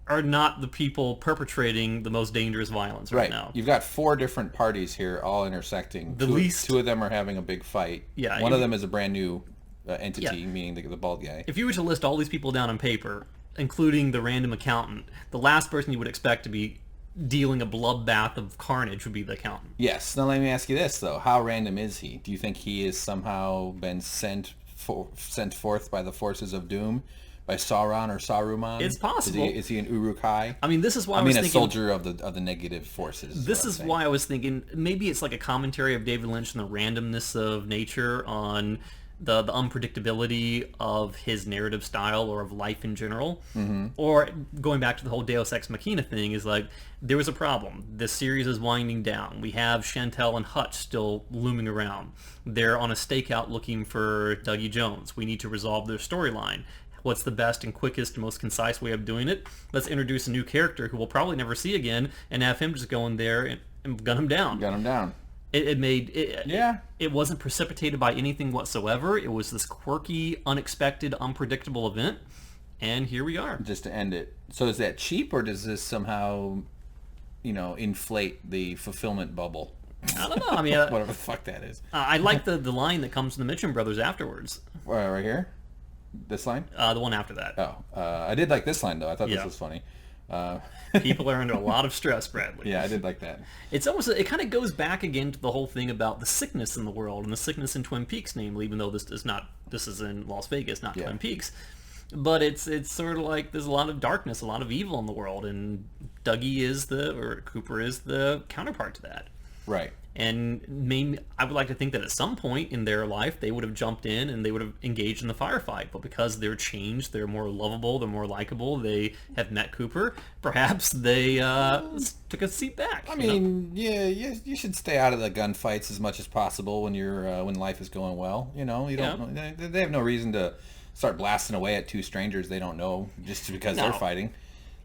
are not the people perpetrating the most dangerous violence right now. You've got 4 different parties here, all intersecting. Two of them are having a big fight. Yeah. One of them is a brand new entity, meaning the bald guy. If you were to list all these people down on paper, including the random accountant, the last person you would expect to be dealing a bloodbath of carnage would be the accountant. Yes. Now let me ask you this, though. How random is he? Do you think he has somehow been sent forth by the forces of doom? By Sauron or Saruman? It's possible. Is he an Uruk-hai? I mean, this is why I was thinking... a soldier of the negative forces. This is why I was thinking maybe it's like a commentary of David Lynch and the randomness of nature on the unpredictability of his narrative style or of life in general. Mm-hmm. Or going back to the whole Deus Ex Machina thing is like, there was a problem. This series is winding down. We have Chantel and Hutch still looming around. They're on a stakeout looking for Dougie Jones. We need to resolve their storyline. What's the best and quickest and most concise way of doing it? Let's introduce a new character who we'll probably never see again and have him just go in there and gun him down. It wasn't precipitated by anything whatsoever. It was this quirky, unexpected, unpredictable event. And here we are. Just to end it. So is that cheap, or does this somehow, inflate the fulfillment bubble? I don't know. I mean, whatever the fuck that is. I like the line that comes from the Mitchum brothers afterwards. Right here? This line? The one after that. I did like this line, though. I thought this was funny. People are under a lot of stress, Bradley. Yeah, I did like that. It's almost, it kind of goes back again to the whole thing about the sickness in the world, and the sickness in Twin Peaks, namely, even though this is in Las Vegas, not Twin Peaks. But it's sort of like there's a lot of darkness, a lot of evil in the world, and Cooper is the counterpart to that. Right. And I would like to think that at some point in their life they would have jumped in and they would have engaged in the firefight. But because they're changed, they're more lovable, they're more likable, they have met Cooper, perhaps they took a seat back. I mean, you should stay out of the gunfights as much as possible when when life is going well. They have no reason to start blasting away at 2 strangers they don't know just because they're fighting.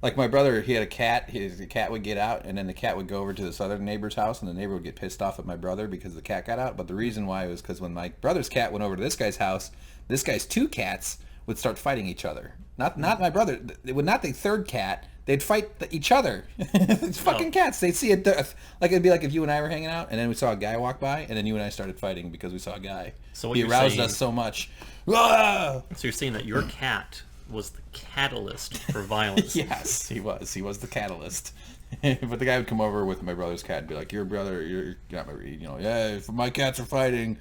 Like my brother, he had a cat. The cat would get out, and then the cat would go over to this other neighbor's house, and the neighbor would get pissed off at my brother because the cat got out. But the reason why was because when my brother's cat went over to this guy's house, this guy's 2 cats would start fighting each other. Not my brother. It would not the third cat. They'd fight each other. It's fucking cats. They'd see it. Like it'd be like if you and I were hanging out, and then we saw a guy walk by, and then you and I started fighting because we saw a guy. So he aroused us so much. Ah! So you're saying that your cat was the catalyst for violence? Yes, he was. He was the catalyst. But the guy would come over with my brother's cat and be like, "Your brother, you're not my, if my cats are fighting."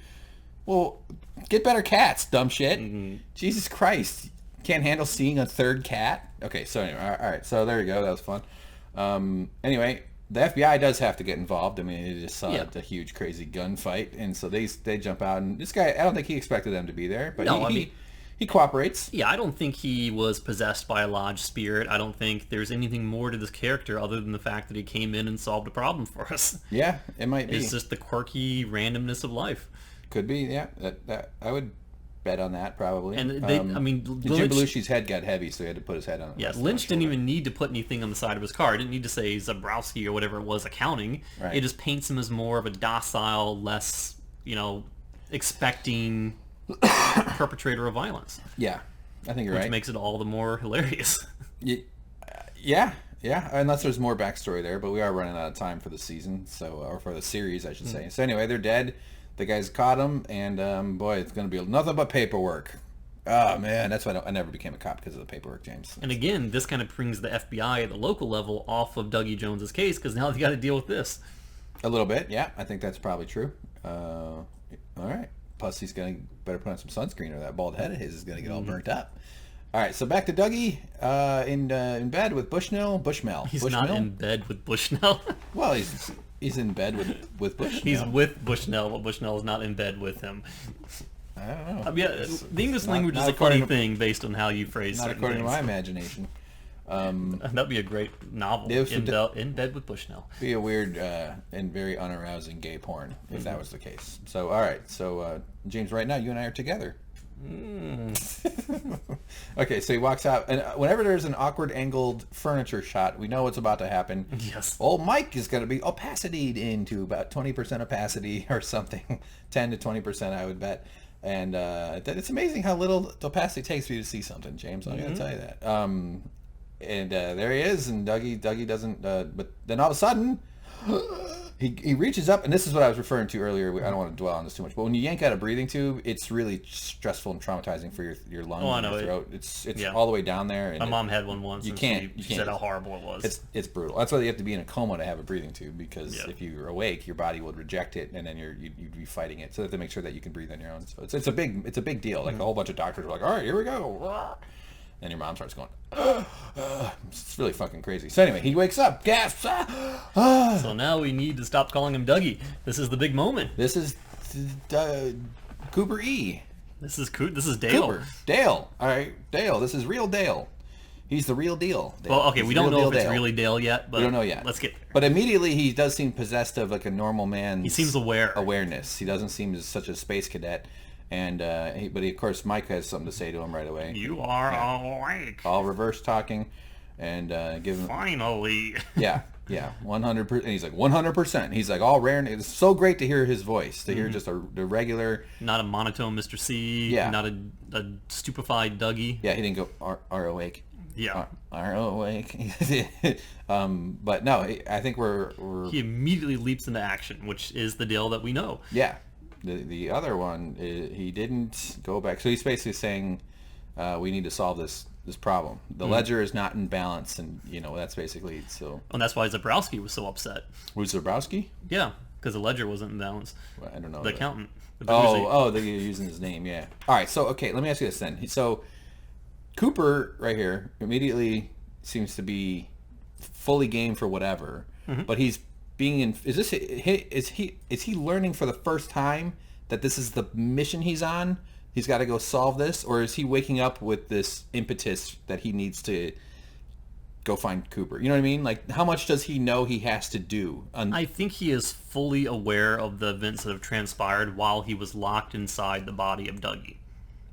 Well, get better cats, dumb shit. Mm-hmm. Jesus Christ, can't handle seeing a third cat. Okay, so anyway, all right. So there you go. That was fun. Anyway, the FBI does have to get involved. I mean, they just saw a huge, crazy gunfight, and so they jump out. And this guy, I don't think he expected them to be there, but he cooperates. Yeah, I don't think he was possessed by a lodge spirit. I don't think there's anything more to this character other than the fact that he came in and solved a problem for us. Yeah, it might be. It's just the quirky randomness of life. Could be, yeah. That I would bet on that probably. And Jim Belushi's head got heavy, so he had to put his head on it. Yeah, Lynch didn't even need to put anything on the side of his car. He didn't need to say Zabrowski or whatever it was accounting. Right. It just paints him as more of a docile, less, expecting perpetrator of violence. Yeah, I think you're right. Which makes it all the more hilarious. Yeah, Yeah, unless there's more backstory there, but we are running out of time for the season, or for the series, I should say. So anyway, they're dead. The guys caught them, and boy, it's going to be nothing but paperwork. Oh man, that's why I never became a cop, because of the paperwork, James. And again, this kind of brings the FBI at the local level off of Dougie Jones's case, because now they got to deal with this. A little bit, yeah. I think that's probably true. All right. Plus, he's going to better put on some sunscreen, or that bald head of his is going to get all burnt up. All right, so back to Dougie in bed with Bushnell. He's not in bed with Bushnell. Well, he's in bed with Bushnell. He's with Bushnell, but Bushnell is not in bed with him. I don't know. The English language is a funny thing based on how you phrase certain according things. to my imagination. That'd be a great novel. In bed with Bushnell. Be a weird and very unarousing gay porn if that was the case. So, all right. So, James, right now you and I are together. Okay, so he walks out, and whenever there's an awkward angled furniture shot, we know what's about to happen. Yes. Old Mike is going to be opacityed into about 20% opacity or something, 10 to 20%, I would bet. And it's amazing how little opacity takes for you to see something, James. I'm going to tell you that. And there he is, and Dougie doesn't. But then all of a sudden, he reaches up, and this is what I was referring to earlier. I don't want to dwell on this too much, but when you yank out a breathing tube, it's really stressful and traumatizing for your lungs and your throat. It's all the way down there. And my mom had one once. She said how horrible it was. It's brutal. That's why you have to be in a coma to have a breathing tube, because if you're awake, your body would reject it, and then you'd be fighting it. So they have to make sure that you can breathe on your own. So it's a big deal. Like a whole bunch of doctors are like, all right, here we go. And your mom starts going, it's really fucking crazy. So anyway, he wakes up, gasps. So now we need to stop calling him Dougie. This is the big moment. This is Cooper E. This is Dale. Cooper. Dale. All right, Dale. This is real Dale. He's the real deal. Dale. Well, okay, we don't know if it's really Dale yet, but we don't know yet. Let's get there. But immediately he does seem possessed of like a normal man's. He seems awareness. He doesn't seem as such a space cadet. And but of course Mike has something to say to him right away. You are awake. All reverse talking, and give him finally. Yeah, 100%. And he's like 100%. He's like all rare. And it's so great to hear his voice, to hear just the regular, not a monotone Mr. C. Yeah. Not a stupefied Dougie. Yeah, he didn't go are awake. Yeah. Are awake. But no, I think we're. He immediately leaps into action, which is the Dale that we know. Yeah. The other one, he didn't go back. So he's basically saying, we need to solve this problem. The ledger is not in balance, and that's basically so. And that's why Zabrowski was so upset. Who's Zabrowski? Yeah, because the ledger wasn't in balance. Well, I don't know. The accountant. They're using his name. Yeah. All right. So okay, let me ask you this then. So Cooper right here immediately seems to be fully game for whatever, but he's is he learning for the first time that this is the mission he's on? He's got to go solve this, or is he waking up with this impetus that he needs to go find Cooper? You know what I mean? Like, how much does he know he has to do? I think he is fully aware of the events that have transpired while he was locked inside the body of Dougie.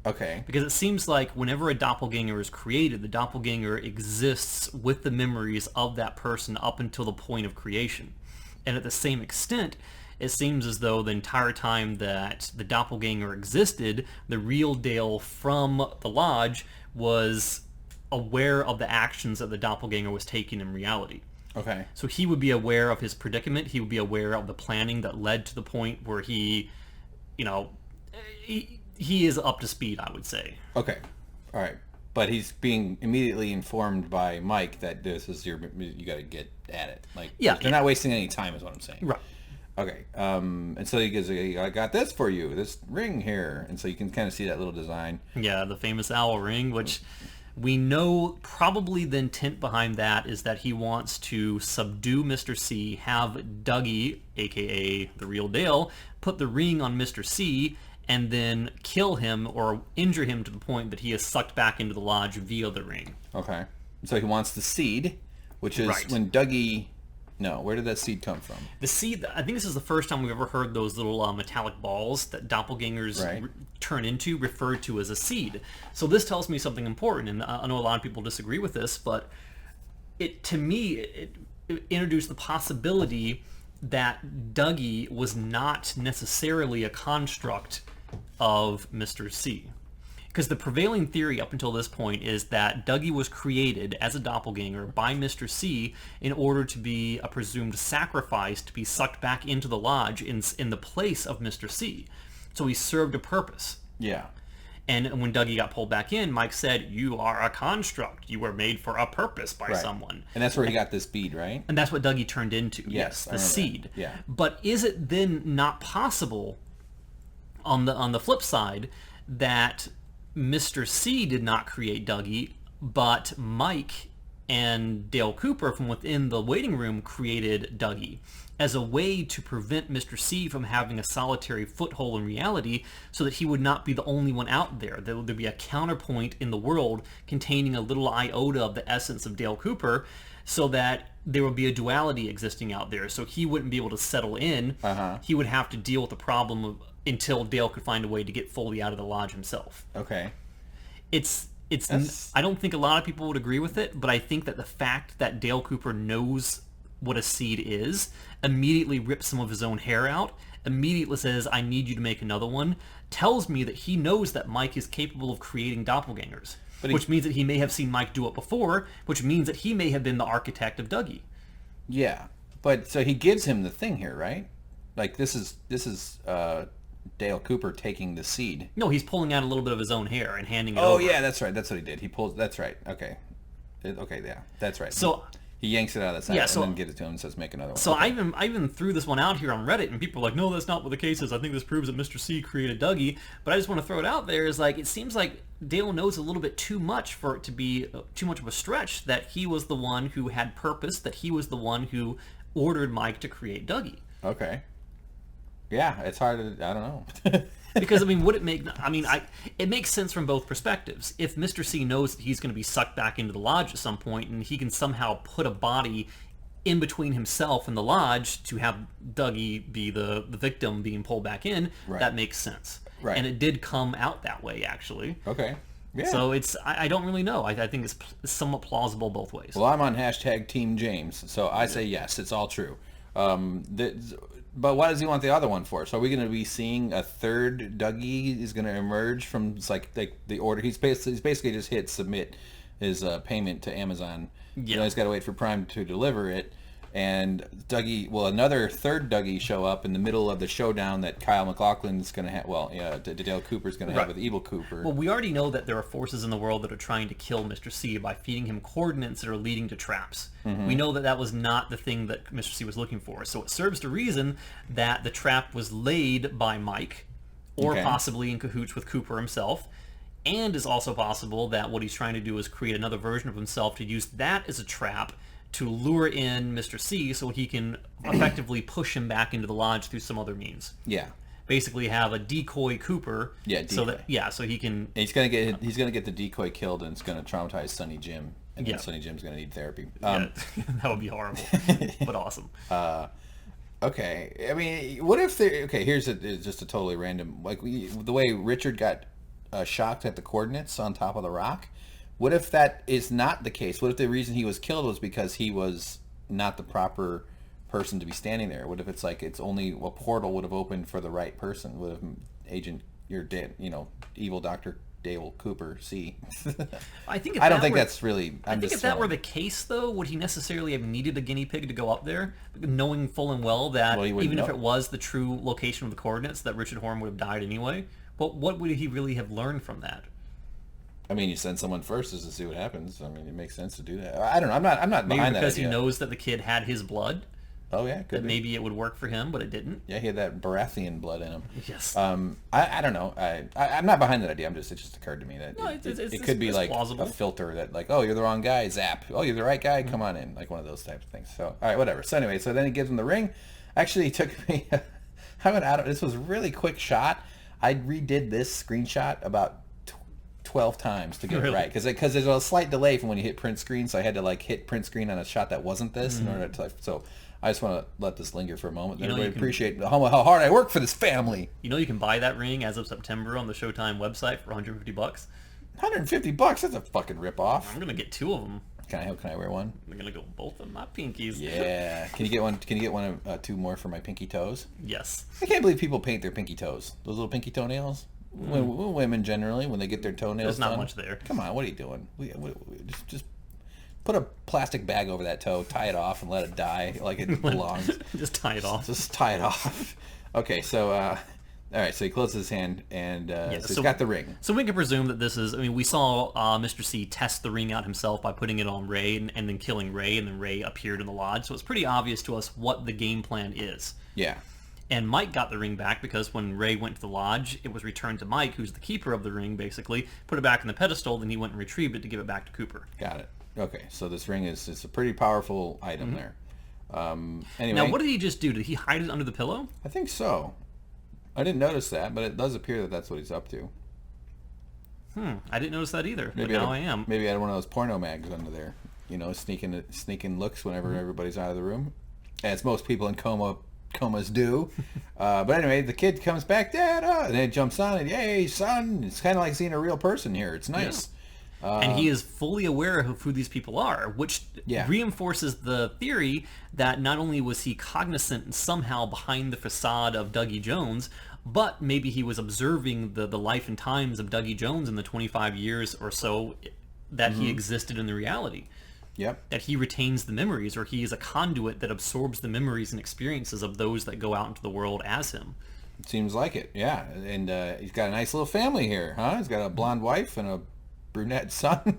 Okay. Because it seems like whenever a doppelganger is created, the doppelganger exists with the memories of that person up until the point of creation. And at the same extent, it seems as though the entire time that the doppelganger existed, the real Dale from the lodge was aware of the actions that the doppelganger was taking in reality. Okay. So he would be aware of his predicament. He would be aware of the planning that led to the point where he is up to speed, I would say. Okay. All right. But he's being immediately informed by Mike that this is you got to get at it. Like, they're not wasting any time, is what I'm saying. Right. Okay. And so he goes, I got this for you, this ring here. And so you can kind of see that little design. Yeah, the famous owl ring, which we know probably the intent behind that is that he wants to subdue Mr. C, have Dougie, a.k.a. the real Dale, put the ring on Mr. C, and then kill him or injure him to the point that he is sucked back into the lodge via the ring. Okay. So he wants the seed, which is when Dougie... No, where did that seed come from? The seed, I think this is the first time we've ever heard those little metallic balls that doppelgangers turn into referred to as a seed. So this tells me something important, and I know a lot of people disagree with this, but to me, it introduced the possibility that Dougie was not necessarily a construct of Mr. C. Because the prevailing theory up until this point is that Dougie was created as a doppelganger by Mr. C in order to be a presumed sacrifice to be sucked back into the lodge in the place of Mr. C. So he served a purpose. Yeah. And when Dougie got pulled back in, Mike said, "You are a construct. You were made for a purpose by someone." And that's where he got this bead, right? And that's what Dougie turned into. Yes, the seed. That. Yeah. But is it then not possible, on the flip side, that Mr. C did not create Dougie, but Mike and Dale Cooper from within the waiting room created Dougie as a way to prevent Mr. C from having a solitary foothold in reality, so that he would not be the only one out there. There would be a counterpoint in the world containing a little iota of the essence of Dale Cooper, so that there would be a duality existing out there. So he wouldn't be able to settle in. He would have to deal with the problem until Dale could find a way to get fully out of the lodge himself. Okay. I don't think a lot of people would agree with it, but I think that the fact that Dale Cooper knows what a seed is, immediately rips some of his own hair out, immediately says, "I need you to make another one," tells me that he knows that Mike is capable of creating doppelgangers, which means that he may have seen Mike do it before, which means that he may have been the architect of Dougie. Yeah, but so he gives him the thing here, right? Like this is Dale Cooper taking the seed. No, he's pulling out a little bit of his own hair and handing it over. Oh yeah, that's right. That's what he did. He pulls. That's right. Okay. Okay. Yeah, that's right. So he yanks it out of the side and then gives it to him and says, "Make another one." So I even threw this one out here on Reddit, and people are like, "No, that's not what the case is. I think this proves that Mr. C created Dougie." But I just want to throw it out there. Is like, it seems like Dale knows a little bit too much for it to be too much of a stretch that he was the one who had purpose, that he was the one who ordered Mike to create Dougie. Okay. Yeah, it's hard to, I don't know. Because, I mean, would it make... I mean, it makes sense from both perspectives. If Mr. C knows that he's going to be sucked back into the lodge at some point, and he can somehow put a body in between himself and the lodge to have Dougie be the victim being pulled back in, that makes sense. Right. And it did come out that way, actually. Okay. Yeah. So it's... I don't really know. I think it's somewhat plausible both ways. Well, I'm on hashtag Team James, so I say yes, it's all true. But why does he want the other one for? So are we going to be seeing a third Dougie is going to emerge from like the order? He's basically just hit submit his payment to Amazon. Yeah. You know, he's got to wait for Prime to deliver it. And another third Dougie show up in the middle of the showdown that Kyle MacLachlan is going to have. Well, yeah, Dale Cooper's going to have with Evil Cooper. Well, we already know that there are forces in the world that are trying to kill Mr. C by feeding him coordinates that are leading to traps. Mm-hmm. We know that that was not the thing that Mr. C was looking for. So it serves to reason that the trap was laid by Mike, or possibly in cahoots with Cooper himself. And it's also possible that what he's trying to do is create another version of himself to use that as a trap to lure in Mr. C so he can effectively push him back into the lodge through some other means. Yeah. Basically have a decoy Cooper. Yeah, decoy. So he can... And he's gonna get the decoy killed, and it's gonna traumatize Sonny Jim. And then Sonny Jim's gonna need therapy. That would be horrible, but awesome. Okay. I mean, what if there... Okay, here's just a totally random... Like, the way Richard got shocked at the coordinates on top of the rock... What if that is not the case? What if the reason he was killed was because he was not the proper person to be standing there? What if it's like it's only a portal would have opened for the right person? What if Agent, you're dead, evil Dr. Dale Cooper C? I think I don't think that's really... I think if that were the case, though, would he necessarily have needed a guinea pig to go up there, knowing full and well that even if it was the true location of the coordinates, that Richard Horn would have died anyway? But what would he really have learned from that? I mean, you send someone first just to see what happens. I mean, it makes sense to do that. I don't know. I'm not behind that idea. Maybe because he knows that the kid had his blood. Oh yeah, could that be. Maybe it would work for him, but it didn't. Yeah, he had that Baratheon blood in him. Yes. I don't know. I'm not behind that idea. It just occurred to me that it could be like plausible. A filter that like, oh, you're the wrong guy, zap. Oh, you're the right guy, come on in. Like one of those types of things. So all right, whatever. So anyway, so then he gives him the ring. Actually, it took me. I went out. This was a really quick shot. I redid this screenshot about 12 times to get it right because there's a slight delay from when you hit print screen, so I had to like hit print screen on a shot that wasn't this in order to. So I just want to let this linger for a moment. Everybody appreciate how hard I work for this family. You know, you can buy that ring as of September on the Showtime website for $150. $150? That's a fucking ripoff. I'm gonna get 2 of them. Can I wear one? I'm gonna go both of my pinkies. Yeah. Can you get one? Can you get one? 2 more for my pinky toes? Yes. I can't believe people paint their pinky toes. Those little pinky toenails. Women generally, when they get their toenails There's not done. much there. Come on, what are you doing? Just put a plastic bag over that toe, tie it off, and let it die like it belongs. Just tie it off. Just tie it off. Okay, so all right, so he closes his hand, and so he's got the ring. So we can presume that this is, I mean, we saw Mr. C test the ring out himself by putting it on Ray and then killing Ray, and then Ray appeared in the lodge. So it's pretty obvious to us what the game plan is. Yeah. And Mike got the ring back because when Ray went to the lodge, it was returned to Mike, who's the keeper of the ring, basically, put it back on the pedestal, then he went and retrieved it to give it back to Cooper. Got it. Okay, so this ring is a pretty powerful item there. Anyway. Now, what did he just do? Did he hide it under the pillow? I think so. I didn't notice that, but it does appear that that's what he's up to. I didn't notice that either, Maybe but now I am. Maybe I had one of those porno mags under there. You know, sneaking looks whenever everybody's out of the room, as most people in comas do. But anyway, the kid comes back, Dad, and then it jumps on, and yay, son! It's kind of like seeing a real person here. It's nice. And he is fully aware of who these people are, which reinforces the theory that not only was he cognizant somehow behind the facade of Dougie Jones, but maybe he was observing the life and times of Dougie Jones in the 25 years or so that he existed in the reality. Yep. That he retains the memories, or he is a conduit that absorbs the memories and experiences of those that go out into the world as him. It seems like it, yeah. And he's got a nice little family here, huh? He's got a blonde wife and a brunette son.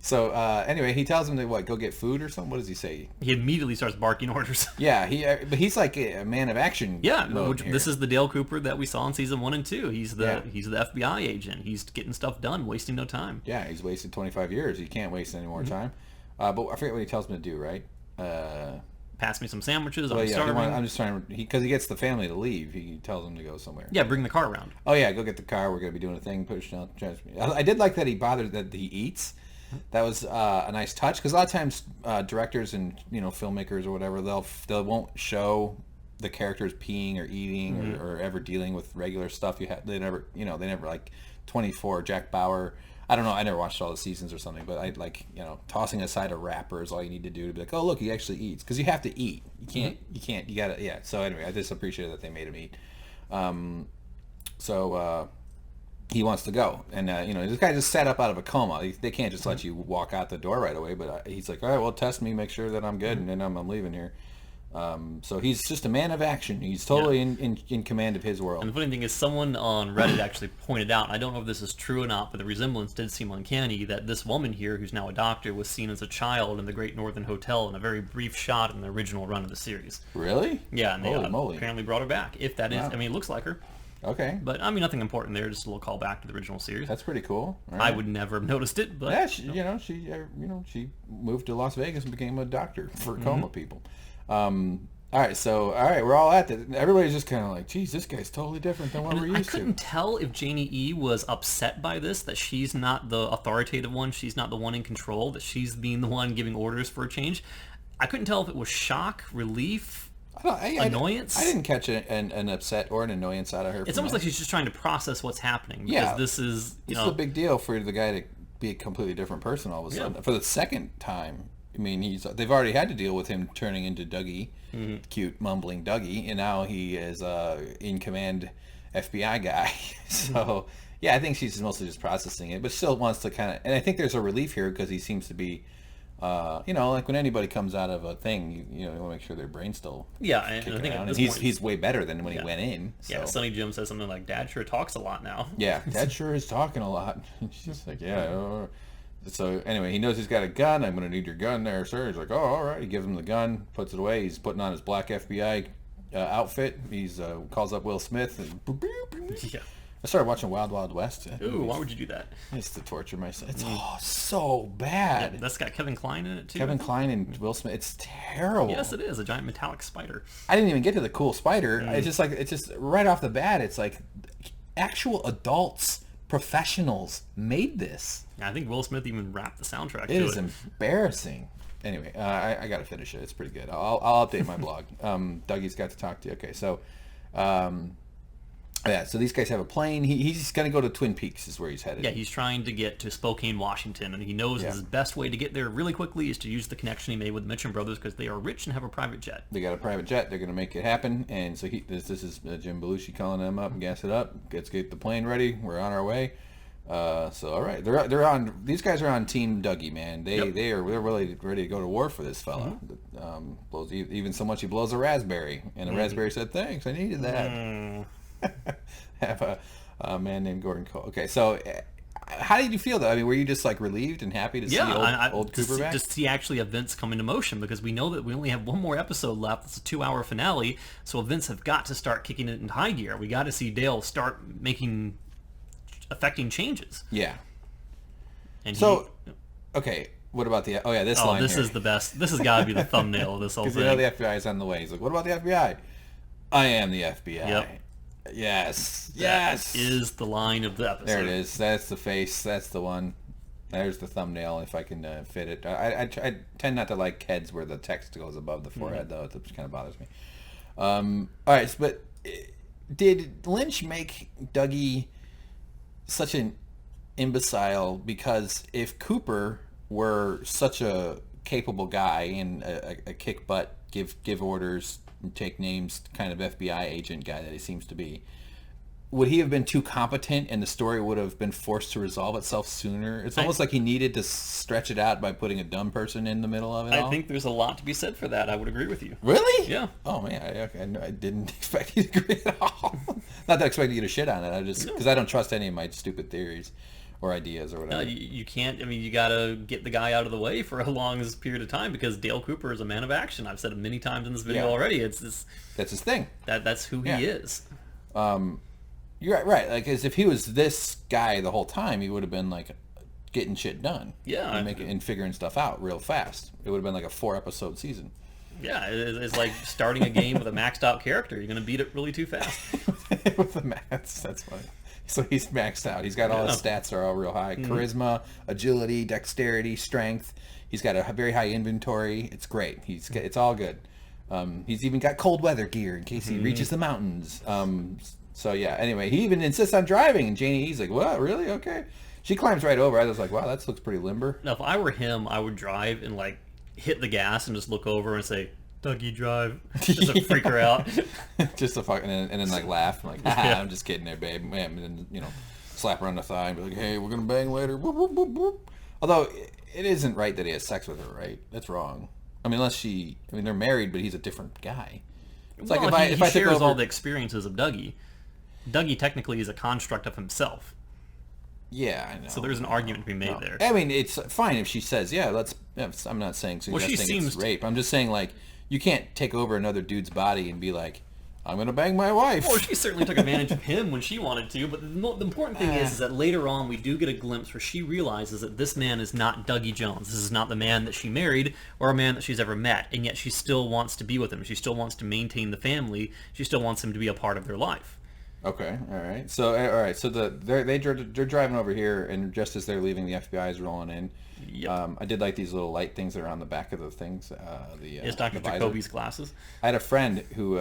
So anyway, he tells him to go get food or something. What does he say? He immediately starts barking orders. Yeah, but he's like a man of action. Yeah, this is the Dale Cooper that we saw in season 1 and 2. He's the FBI agent. He's getting stuff done, wasting no time. Yeah, he's wasted 25 years. He can't waste any more time. But I forget what he tells him to do, right? Pass me some sandwiches. Well, I'm starving. I'm just trying to, because he gets the family to leave. He tells them to go somewhere. Yeah, bring the car around. Oh yeah, go get the car. We're gonna be doing a thing. Push down. I did like that he bothered that he eats. That was a nice touch, because a lot of times directors and filmmakers or whatever, they won't show the characters peeing or eating or ever dealing with regular stuff. They never like 24 Jack Bauer. I don't know. I never watched all the seasons or something, but I tossing aside a wrapper is all you need to do to be like, oh look, he actually eats, because you have to eat. You can't. You gotta. Yeah. So anyway, I just appreciate that they made him eat. So he wants to go, and this guy just sat up out of a coma. They can't just let you walk out the door right away. But he's like, all right, well, test me, make sure that I'm good, and then I'm leaving here. So he's just a man of action. He's totally in command of his world. And the funny thing is, someone on Reddit actually pointed out, I don't know if this is true or not, but the resemblance did seem uncanny, that this woman here, who's now a doctor, was seen as a child in the Great Northern Hotel in a very brief shot in the original run of the series. Really? Yeah, and they Holy moly. apparently brought her back. If that is, Wow. I mean, it looks like her. Okay. But, I mean, nothing important there, just a little call back to the original series. That's pretty cool. All I right. would never have noticed it, but... Yeah, she moved to Las Vegas and became a doctor for coma people. All right, we're all at it. Everybody's just kind of like, geez, this guy's totally different than what we're used to. I couldn't tell if janey-e was upset by this, that she's not the authoritative one, she's not the one in control, that she's being the one giving orders for a change. I couldn't tell if it was shock, relief, annoyance. I didn't catch an upset or an annoyance out of her. It's almost like she's just trying to process what's happening. Because this is, It's a big deal for the guy to be a completely different person all of a sudden. For the second time. I mean, they've already had to deal with him turning into Dougie, cute mumbling Dougie, and now he is in command FBI guy. So yeah, I think she's mostly just processing it, but still wants to kind of. And I think there's a relief here because he seems to be, like when anybody comes out of a thing, you want to make sure their brain's still. Yeah, and I think around. And he's way better than when he went in. So. Yeah, Sonny Jim says something like, "Dad sure talks a lot now." Yeah, Dad sure is talking a lot. She's like, yeah. So anyway, he knows he's got a gun. I'm going to need your gun there, sir. He's like, oh, all right. He gives him the gun, puts it away. He's putting on his black FBI outfit. He's calls up Will Smith. And boop, boop, boop. Yeah. I started watching Wild Wild West. Ooh, why would you do that? It's to torture myself. It's so bad. Yeah, that's got Kevin Kline in it too. Kevin Kline and Will Smith. It's terrible. Yes, it is. A giant metallic spider. I didn't even get to the cool spider. It's just right off the bat. It's like actual adults, professionals made this. I think Will Smith even rapped the soundtrack. It is embarrassing. Anyway, I got to finish it. It's pretty good. I'll update my blog. Dougie's got to talk to you. Okay, so Yeah, so these guys have a plane. He's going to go to Twin Peaks is where he's headed. Yeah, he's trying to get to Spokane, Washington, and he knows his best way to get there really quickly is to use the connection he made with the Mitchum brothers because they are rich and have a private jet. They got a private jet. They're going to make it happen. And so this is Jim Belushi calling them up and gas it up. Let's get the plane ready. We're on our way. So all right, they're on. These guys are on Team Dougie, man. They're really ready to go to war for this fella. Blows even so much he blows a raspberry, and the raspberry said, "Thanks, I needed that." Have a man named Gordon Cole. Okay, so how did you feel though? I mean, were you just like relieved and happy to see old Cooper back? Just see actually events come into motion because we know that we only have one more episode left. It's a 2-hour finale, so events have got to start kicking it in high gear. We got to see Dale start affecting changes. Yeah. And okay, what about the... Oh, yeah, this line this here. is the best. This has got to be the thumbnail of this whole thing. Because the FBI is on the way. He's like, what about the FBI? I am the FBI. Yep. Yes. That is the line of the episode. There it is. That's the face. That's the one. There's the thumbnail, if I can fit it. I tend not to like heads where the text goes above the forehead, though. It kind of bothers me. All right, but did Lynch make Dougie such an imbecile? Because if Cooper were such a capable guy and a kick butt, give orders, and take names kind of FBI agent guy that he seems to be, would he have been too competent and the story would have been forced to resolve itself sooner? It's almost like he needed to stretch it out by putting a dumb person in the middle of it all. I think there's a lot to be said for that. I would agree with you. Really? Yeah. Oh, man. I didn't expect you to agree at all. Not that I expected you to shit on it. Because I don't trust any of my stupid theories or ideas or whatever. No, you can't. I mean, you got to get the guy out of the way for a long period of time because Dale Cooper is a man of action. I've said it many times in this video already. That's his thing. That's who he is. You're right. Like, as if he was this guy the whole time, he would have been like getting shit done. Yeah. And figuring stuff out real fast. It would have been like a 4-episode season. Yeah, it's like starting a game with a maxed out character. You're going to beat it really too fast. With the max, that's funny. So he's maxed out. He's got all his stats are all real high. Charisma, agility, dexterity, strength. He's got a very high inventory. It's great. It's all good. He's even got cold weather gear in case he reaches the mountains. So yeah, anyway, he even insists on driving, and Janey-E's like, what, really? Okay. She climbs right over. I was like, wow, that looks pretty limber. Now, if I were him, I would drive and like hit the gas and just look over and say, Dougie, drive. Just to freak her out. Just to fucking, and then like laugh. I'm like, I'm just kidding there, babe. And then, slap her on the thigh and be like, hey, we're going to bang later. Whoop, whoop, whoop, whoop. Although, it isn't right that he has sex with her, right? That's wrong. I mean, they're married, but he's a different guy. It's like if I shares all the experiences of Dougie. Dougie technically is a construct of himself. Yeah, I know. So there's an argument to be made there. I mean, it's fine if she says, I'm not saying suggesting it's rape. I'm just saying, like, you can't take over another dude's body and be like, I'm going to bang my wife. Well, she certainly took advantage of him when she wanted to, but the important thing is that later on we do get a glimpse where she realizes that this man is not Dougie Jones. This is not the man that she married or a man that she's ever met, and yet she still wants to be with him. She still wants to maintain the family. She still wants him to be a part of their life. Okay, all right. So they're driving over here, and just as they're leaving, the FBI is rolling in. Yep. I did like these little light things that are on the back of the things. It's Dr. Jacoby's glasses. I had a friend who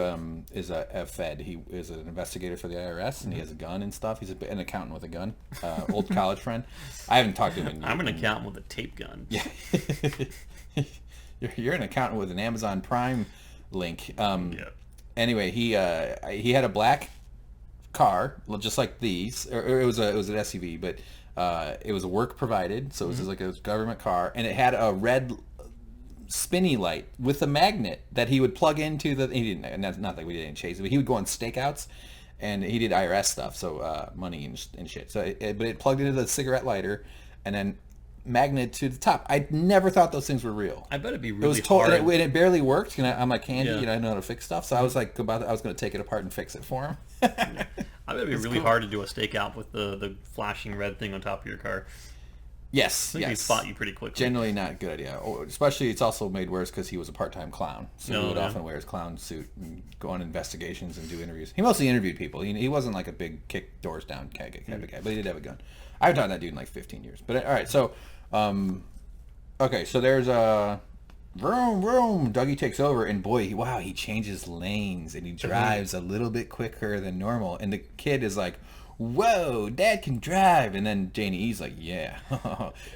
is a Fed. He is an investigator for the IRS, and he has a gun and stuff. He's an accountant with a gun. Old college friend. I haven't talked to him in years. I'm an accountant with a tape gun. Yeah. You're an accountant with an Amazon Prime link. Anyway, he had a black car, just like these, or it was an SUV, but it was a work provided, so it was just like a government car, and it had a red spinny light with a magnet that he would plug into he didn't, not that we didn't chase it, but he would go on stakeouts, and he did IRS stuff, so money and shit. So, but it plugged into the cigarette lighter, and then magnet to the top. I never thought those things were real. I bet it'd be really hard. And it barely worked. I'm like handy, I know how to fix stuff. So I was like, I was going to take it apart and fix it for him. I bet it'd be really hard to do a stakeout with the flashing red thing on top of your car. Yes, I think he'd spot you pretty quickly. Generally not a good idea. Especially, it's also made worse because he was a part-time clown. So he would often wear his clown suit and go on investigations and do interviews. He mostly interviewed people. He wasn't like a big kick doors down kind of guy, but he did have a gun. I haven't talked to that dude in like 15 years. But all right, so okay, so there's vroom, vroom. Dougie takes over, and boy, wow, he changes lanes, and he drives a little bit quicker than normal. And the kid is like, whoa, Dad can drive. And then janey-e's like, yeah,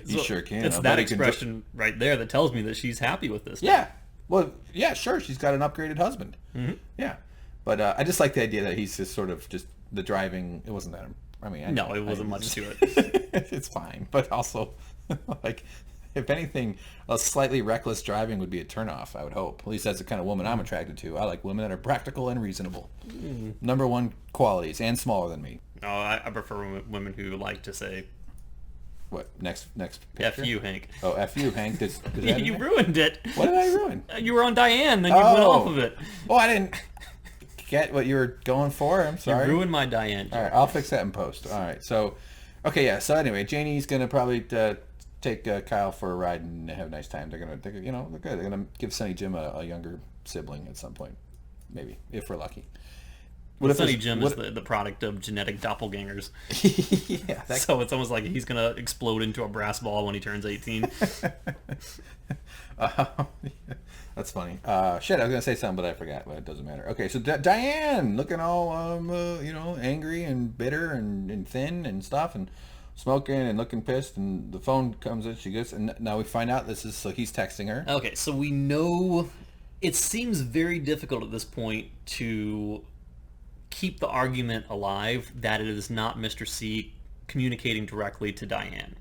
you sure can. It's that expression right there that tells me that she's happy with this. Yeah. Well, yeah, sure. She's got an upgraded husband. Mm-hmm. Yeah. But I just like the idea that he's just sort of just the driving. It wasn't that. I mean, it wasn't much to it. It's fine. But also, like, if anything, a slightly reckless driving would be a turnoff, I would hope. At least that's the kind of woman I'm attracted to. I like women that are practical and reasonable. Number one qualities, and smaller than me. No, I prefer women who like to say, what, next picture? F you, Hank. Oh, F you, Hank. You ruined it. What did I ruin? You were on Diane, then you went off of it. Oh, I didn't get what you were going for. I'm sorry. You ruined my Diane joke. All right, I'll fix that in post. All right, so, okay, yeah. So anyway, janey-e's gonna probably take Kyle for a ride and have a nice time. They're good. They're gonna give Sonny Jim a younger sibling at some point, maybe if we're lucky. What if Sonny Jim is the product of genetic doppelgangers? Yeah. So it's almost like he's gonna explode into a brass ball when he turns 18. That's funny. Shit, I was gonna say something, but I forgot. But it doesn't matter. Okay, so Diane looking all angry and bitter and thin and stuff, and smoking and looking pissed, and the phone comes in. She goes, and now we find out this is so he's texting her. Okay, so we know it seems very difficult at this point to keep the argument alive that it is not Mr. C communicating directly to Diane.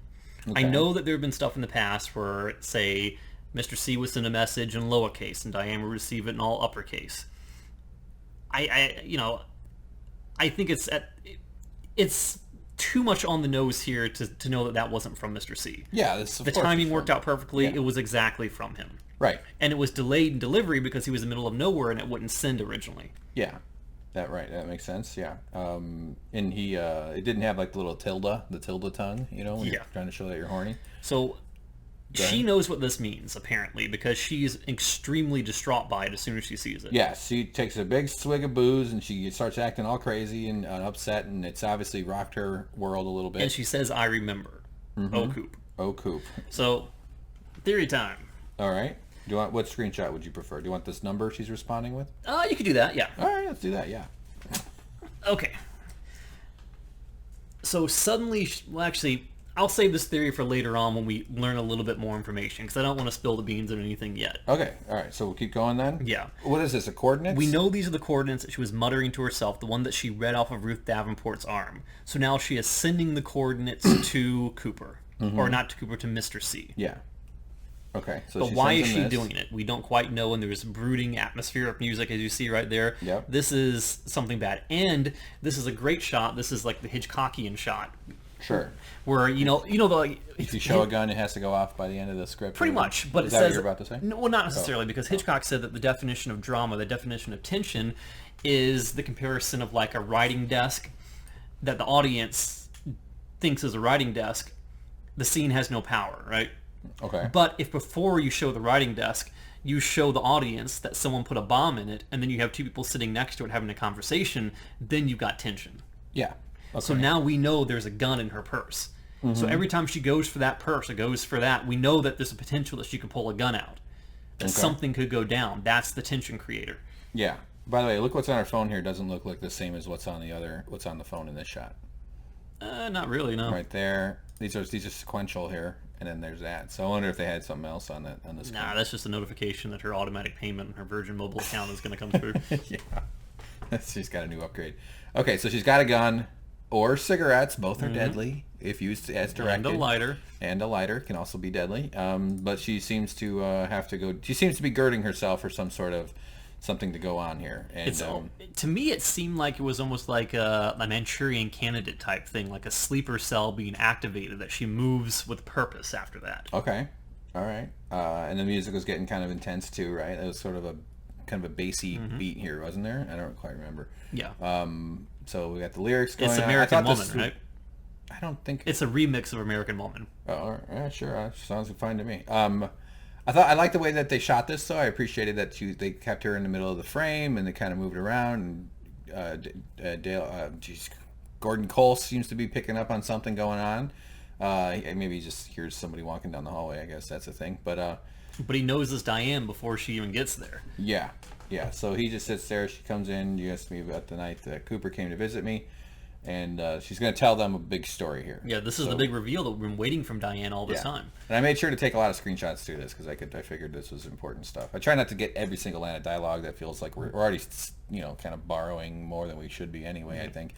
Okay. I know that there have been stuff in the past where, say, Mr. C would send a message in lowercase and Diane would receive it in all uppercase. I think it's too much on the nose here to know that wasn't from Mr. C. Yeah, the timing worked out perfectly. Yeah. It was exactly from him. Right. And it was delayed in delivery because he was in the middle of nowhere and it wouldn't send originally. Yeah. That makes sense, yeah. And he, it didn't have like the little the tilde tongue, when you're trying to show that you're horny. So she knows what this means, apparently, because she's extremely distraught by it as soon as she sees it. Yeah, she takes a big swig of booze and she starts acting all crazy and upset, and it's obviously rocked her world a little bit. And she says, I remember. Mm-hmm. Oh, Coop. Oh, Coop. So, theory time. All right. What screenshot would you prefer? Do you want this number she's responding with? You could do that, yeah. All right, let's do that, yeah. Okay. So suddenly, actually, I'll save this theory for later on when we learn a little bit more information, because I don't want to spill the beans on anything yet. Okay, all right, so we'll keep going then? Yeah. What is this, the coordinates? We know these are the coordinates that she was muttering to herself, the one that she read off of Ruth Davenport's arm. So now she is sending the coordinates to Cooper. Mm-hmm. Or not to Cooper, to Mr. C. Yeah. Okay, so but why is she doing it? We don't quite know, and there's brooding atmospheric music, as you see right there. Yep. This is something bad. And this is a great shot. This is like the Hitchcockian shot. Sure. Where, if you show a gun, it has to go off by the end of the script. Pretty much, but is it that says... what you're about to say? No, well, not necessarily, because Hitchcock said that the definition of drama, the definition of tension, is the comparison of like a writing desk that the audience thinks is a writing desk. The scene has no power, right? Okay. But if before you show the writing desk, you show the audience that someone put a bomb in it, and then you have two people sitting next to it having a conversation, then you've got tension. Yeah. Okay. So now we know there's a gun in her purse. Mm-hmm. So every time she goes for that purse or goes for that, we know that there's a potential that she could pull a gun out. That something could go down. That's the tension creator. Yeah. By the way, look what's on her phone here. Doesn't look like the same as what's on the phone in this shot. Not really, no. Right there. These are sequential here, and then there's that. So I wonder if they had something else on this. Nah, that's just a notification that her automatic payment on her Virgin Mobile account is going to come through. Yeah, she's got a new upgrade. Okay, so she's got a gun or cigarettes. Both are deadly if used as directed. And a lighter. And a lighter can also be deadly. But she seems to have to go. She seems to be girding herself for some sort of something to go on here. And to me it seemed like it was almost like a Manchurian Candidate type thing, like a sleeper cell being activated that she moves with purpose after that. Okay, all right. And the music was getting kind of intense too, right? It was sort of a kind of a bassy beat here, wasn't there? I don't quite remember. Yeah. So we got the lyrics going. It's American Woman, right? I don't think it's a remix of American Woman. Oh, all right. Yeah, sure. Sounds fine to me. I liked the way that they shot this, though. I appreciated that they kept her in the middle of the frame and they kind of moved around. And Gordon Cole seems to be picking up on something going on. Maybe he just hears somebody walking down the hallway. I guess that's a thing. But But he knows it's Diane before she even gets there. Yeah. Yeah. So he just sits there. She comes in. You asked me about the night that Cooper came to visit me. And she's going to tell them a big story here. Yeah, this is the big reveal that we've been waiting from Diane all this time. And I made sure to take a lot of screenshots through this because I figured this was important stuff. I try not to get every single line of dialogue that feels like we're already, kind of borrowing more than we should be anyway, I think.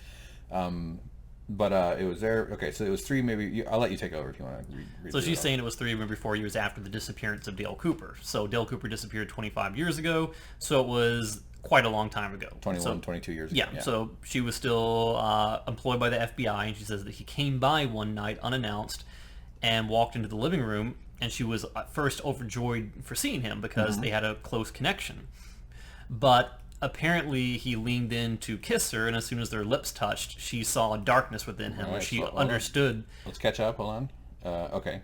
But it was there. Okay, so it was 3, maybe. I'll let you take over if you want to read So she's saying it was 3, maybe 4 years after the disappearance of Dale Cooper. So Dale Cooper disappeared 25 years ago, so it was quite a long time ago. 22 years ago. Yeah, so she was still employed by the FBI, and she says that he came by one night unannounced and walked into the living room, and she was at first overjoyed for seeing him because they had a close connection. But apparently he leaned in to kiss her, and as soon as their lips touched, she saw a darkness within him, where she understood. Let's catch up, hold on. Okay.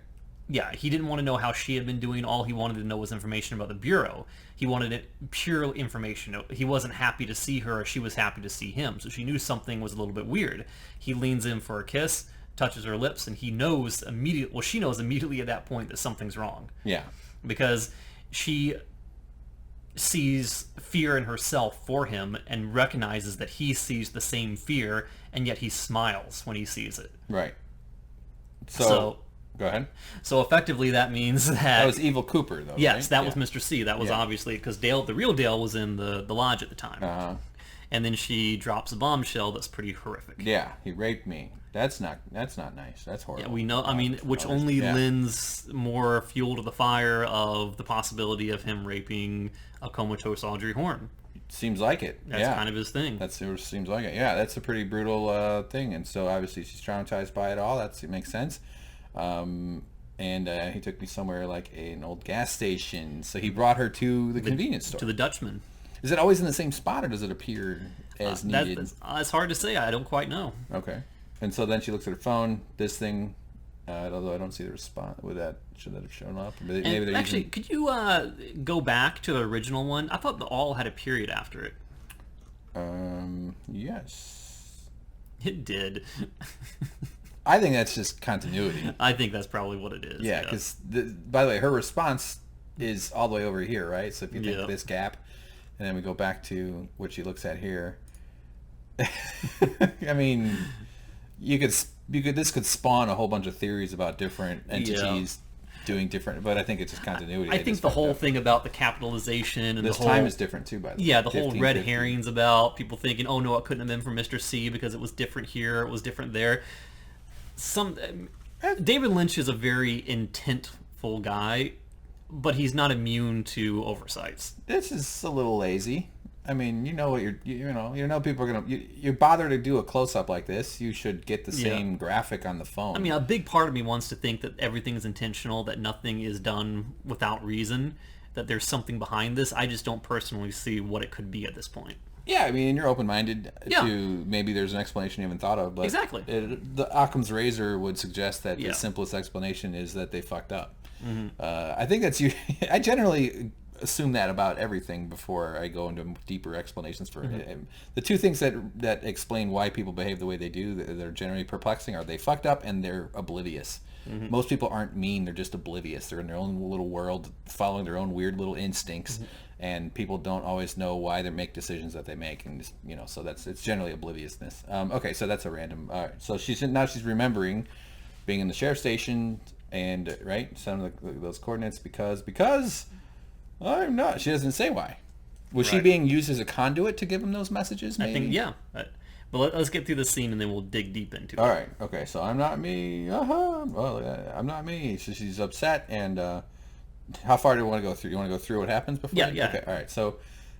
Yeah, he didn't want to know how she had been doing. All he wanted to know was information about the Bureau. He wanted it pure information. He wasn't happy to see her, or she was happy to see him. So she knew something was a little bit weird. He leans in for a kiss, touches her lips, and he knows immediately. Well, she knows immediately at that point that something's wrong. Yeah. Because she sees fear in herself for him and recognizes that he sees the same fear, and yet he smiles when he sees it. Right. So go ahead. So effectively, that means that was Evil Cooper, though. Yes, right? that was Mr. C. That was obviously because Dale, the real Dale, was in the lodge at the time. And then she drops a bombshell that's pretty horrific. Yeah, he raped me. That's not nice. That's horrible. Yeah, we know. I mean, which only lends more fuel to the fire of the possibility of him raping a comatose Audrey Horne. Seems like it. That's kind of his thing. It seems like it. Yeah, that's a pretty brutal thing, and so obviously she's traumatized by it all. It makes sense. And he took me somewhere like an old gas station. So he brought her to the convenience store. To the Dutchman. Is it always in the same spot, or does it appear as needed? It's hard to say. I don't quite know. Okay. And so then she looks at her phone. This thing, although I don't see the response, should that have shown up? Maybe actually, could you go back to the original one? I thought the all had a period after it. Yes. It did. I think that's just continuity. I think that's probably what it is. Yeah, because, by the way, her response is all the way over here, right? So if you take this gap, and then we go back to what she looks at here. I mean, this could spawn a whole bunch of theories about different entities doing different, but I think it's just continuity. I think the whole thing about the capitalization and this time is different too, by the way. Yeah, the whole red herrings about people thinking, oh no, it couldn't have been from Mr. C because it was different here, it was different there. David Lynch is a very intentful guy, but he's not immune to oversights. This is a little lazy. I mean, you know people are gonna. You bother to do a close up like this, you should get the same graphic on the phone. I mean, a big part of me wants to think that everything is intentional, that nothing is done without reason, that there's something behind this. I just don't personally see what it could be at this point. Yeah, I mean, you're open-minded to maybe there's an explanation you haven't thought of, but exactly. The Occam's razor would suggest that the simplest explanation is that they fucked up. I think that's you. I generally assume that about everything before I go into deeper explanations for it. The two things that explain why people behave the way they do that are generally perplexing are they fucked up and they're oblivious. Most people aren't mean, they're just oblivious. They're in their own little world following their own weird little instincts, and people don't always know why they make decisions that they make, and just, so it's generally obliviousness. Okay, so that's a random. All right, so she's remembering being in the sheriff's station and some of those coordinates because I'm not. She doesn't say why. Was she being used as a conduit to give him those messages? Maybe? I think but let's get through the scene and then we'll dig deep into it. All right. Okay. So I'm not me. Well, I'm not me. So she's upset. And how far do you want to go through? You want to go through what happens before? Yeah. Okay. All right. So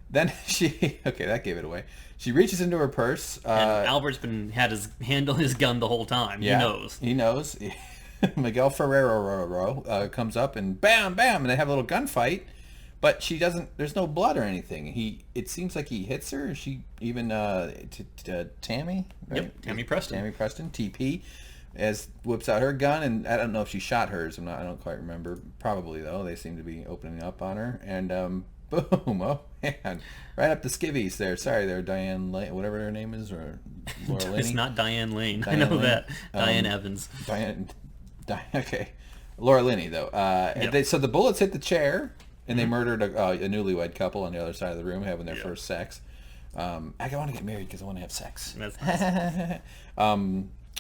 then that gave it away. She reaches into her purse. And Albert's had his hand on his gun the whole time. Yeah, He knows. Miguel Ferrero comes up and bam, bam, and they have a little gunfight. But she doesn't. There's no blood or anything. It seems like he hits her. She even Tammy. Right? Yep, Tammy Preston. Tammy Preston, TP, whips out her gun, and I don't know if she shot hers. I don't quite remember. Probably though. They seem to be opening up on her, and boom! Oh man, right up the skivvies there. Sorry, there, Diane Lane, whatever her name is, or Laura Lane. It's not Diane Lane. I know Lane. That Diane Evans. Diane. Okay. Laura Linney, though. Yep. So the bullets hit the chair, and they murdered a newlywed couple on the other side of the room having their first sex. I want to get married because I want to have sex. That's nice.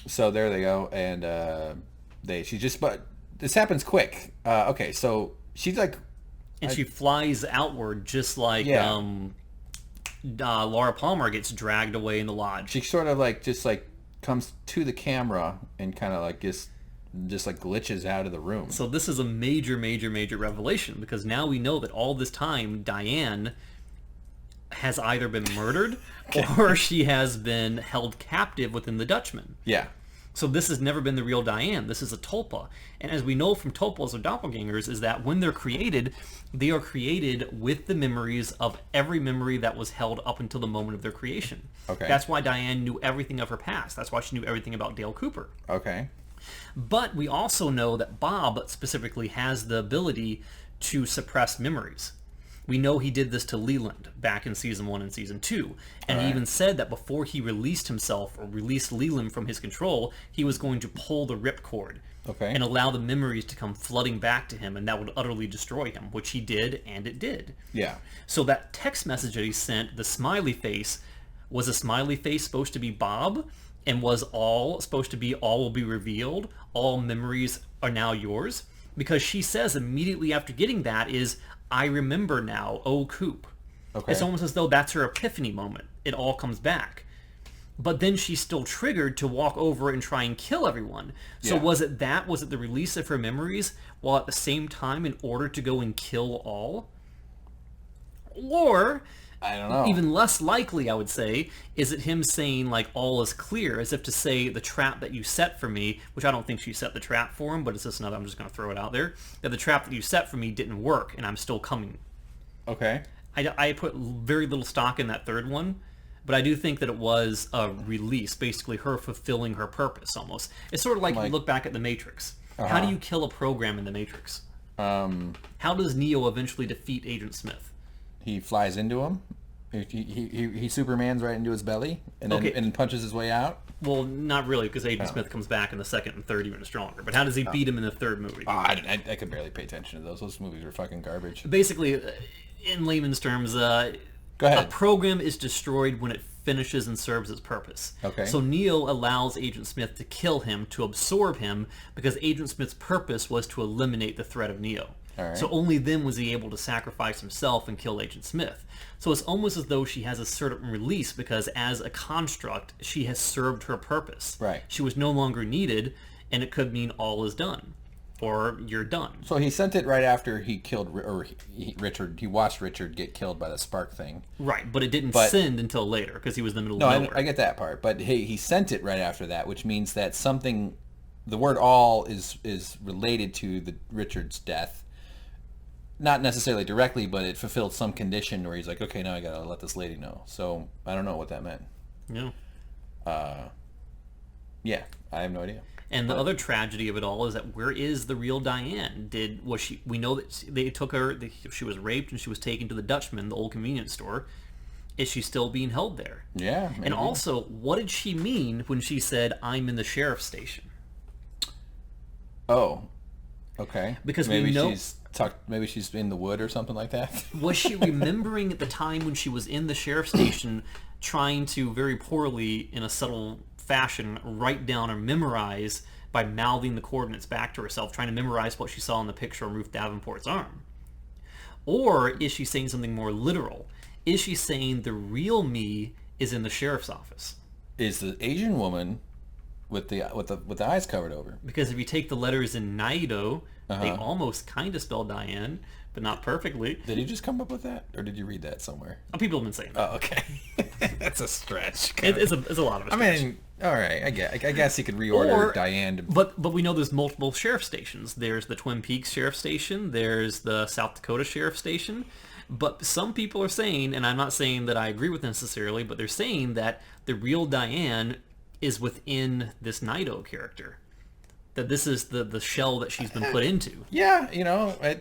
So there they go, and but this happens quick. Okay, so she's like, and she flies outward just like Laura Palmer gets dragged away in the lodge. She sort of like just like comes to the camera and kind of like just like glitches out of the room. So this is a major revelation, because now we know that all this time Diane has either been murdered or she has been held captive within the Dutchman. Yeah. So this has never been the real Diane. This is a tulpa. And as we know from tulpas or doppelgangers, is that when they're created, they are created with the memories of every memory that was held up until the moment of their creation. Okay. That's why Diane knew everything of her past. That's why she knew everything about Dale Cooper. Okay. But we also know that Bob specifically has the ability to suppress memories. We know he did this to Leland back in Season 1 and Season 2. And he even said that before he released himself or released Leland from his control, he was going to pull the ripcord and allow the memories to come flooding back to him, and that would utterly destroy him, which he did, and it did. Yeah. So that text message that he sent, the smiley face, was a smiley face supposed to be Bob? And was all supposed to be all will be revealed? All memories are now yours? Because she says immediately after getting that is, I remember now, oh Coop. Okay. It's almost as though that's her epiphany moment. It all comes back. But then she's still triggered to walk over and try and kill everyone. So was it that? Was it the release of her memories while at the same time in order to go and kill all? Or, I don't know. Even less likely, I would say, is it him saying, like, all is clear, as if to say, the trap that you set for me, which I don't think she set the trap for him, but it's just another, I'm just going to throw it out there, that the trap that you set for me didn't work, and I'm still coming. Okay. I put very little stock in that third one, but I do think that it was a release, basically her fulfilling her purpose, almost. It's sort of like you look back at The Matrix. How do you kill a program in The Matrix? How does Neo eventually defeat Agent Smith? He flies into him. He Superman's right into his belly and then and punches his way out. Well, not really, because Agent Smith comes back in the second and third even stronger. But how does he beat him in the third movie? I could barely pay attention to those. Those movies are fucking garbage. Basically, in layman's terms, Go ahead. a program is destroyed when it finishes and serves its purpose. Okay. So Neo allows Agent Smith to kill him, to absorb him, because Agent Smith's purpose was to eliminate the threat of Neo. All right. So only then was he able to sacrifice himself and kill Agent Smith. So it's almost as though she has a certain release, because as a construct, she has served her purpose. Right. She was no longer needed, and it could mean all is done, or you're done. So he sent it right after he killed, Richard. He watched Richard get killed by the spark thing. Right, but it didn't send until later, because he was in the middle of nowhere. I get that part, but he sent it right after that, which means that something, the word all is related to the Richard's death. Not necessarily directly, but it fulfilled some condition where he's like, okay, now I gotta let this lady know. So I don't know what that meant. Yeah. Yeah, I have no idea. And the other tragedy of it all is that where is the real Diane? We know that they took her, she was raped and she was taken to the Dutchman, the old convenience store. Is she still being held there? Yeah, maybe. And also, what did she mean when she said, I'm in the sheriff's station? Oh, okay. Because maybe we know... Maybe she's in the wood or something like that. Was she remembering at the time when she was in the sheriff's station trying to, very poorly, in a subtle fashion, write down or memorize by mouthing the coordinates back to herself, trying to memorize what she saw in the picture on Ruth Davenport's arm? Or is she saying something more literal? Is she saying the real me is in the sheriff's office? Is the Asian woman with the eyes covered over? Because if you take the letters in Naido, they almost kind of spell Diane, but not perfectly. Did you just come up with that, or did you read that somewhere? People have been saying that. Oh, okay. That's a stretch. It's a lot of a stretch. I mean, all right, I guess you could reorder Diane. But we know there's multiple sheriff stations. There's the Twin Peaks Sheriff Station. There's the South Dakota Sheriff Station. But some people are saying, and I'm not saying that I agree with necessarily, but they're saying that the real Diane is within this Naido character. That this is the shell that she's been put into. Yeah,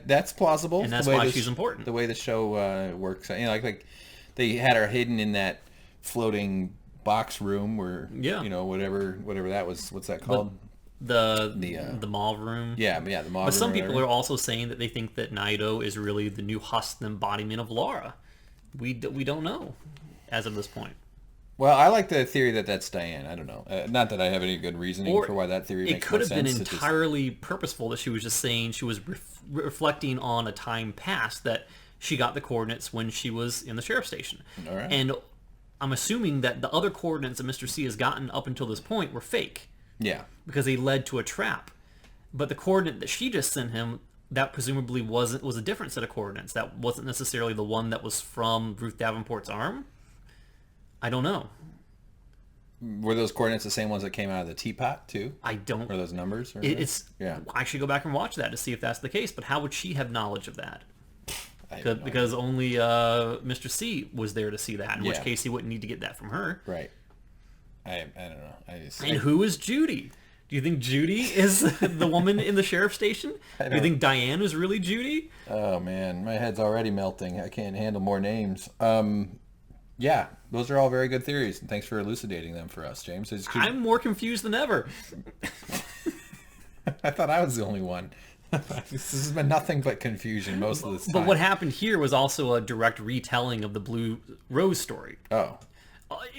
that's plausible. And that's why she's important. The way the show works. Like they had her hidden in that floating box room where, whatever that was. What's that called? the mauve room. Yeah, the mauve room. But some people are also saying that they think that Naito is really the new husk embodiment of Laura. We don't know as of this point. Well, I like the theory that that's Diane. I don't know. Not that I have any good reasoning for why that theory makes sense. It could have been entirely purposeful that she was just saying she was reflecting on a time past that she got the coordinates when she was in the sheriff's station. All right. And I'm assuming that the other coordinates that Mr. C has gotten up until this point were fake. Yeah. Because they led to a trap. But the coordinate that she just sent him, that presumably was a different set of coordinates. That wasn't necessarily the one that was from Ruth Davenport's arm. I don't know. Were those coordinates the same ones that came out of the teapot too? I don't. Were those numbers? Yeah. I should go back and watch that to see if that's the case. But how would she have knowledge of that? Because only Mr. C was there to see that. In which case he wouldn't need to get that from her. Right. I don't know. And who is Judy? Do you think Judy is the woman in the sheriff's station? Do you think Diane is really Judy? Oh man, my head's already melting. I can't handle more names. Yeah, those are all very good theories, and thanks for elucidating them for us, James. I'm more confused than ever. I thought I was the only one. This has been nothing but confusion most of this time. But what happened here was also a direct retelling of the Blue Rose story. Oh.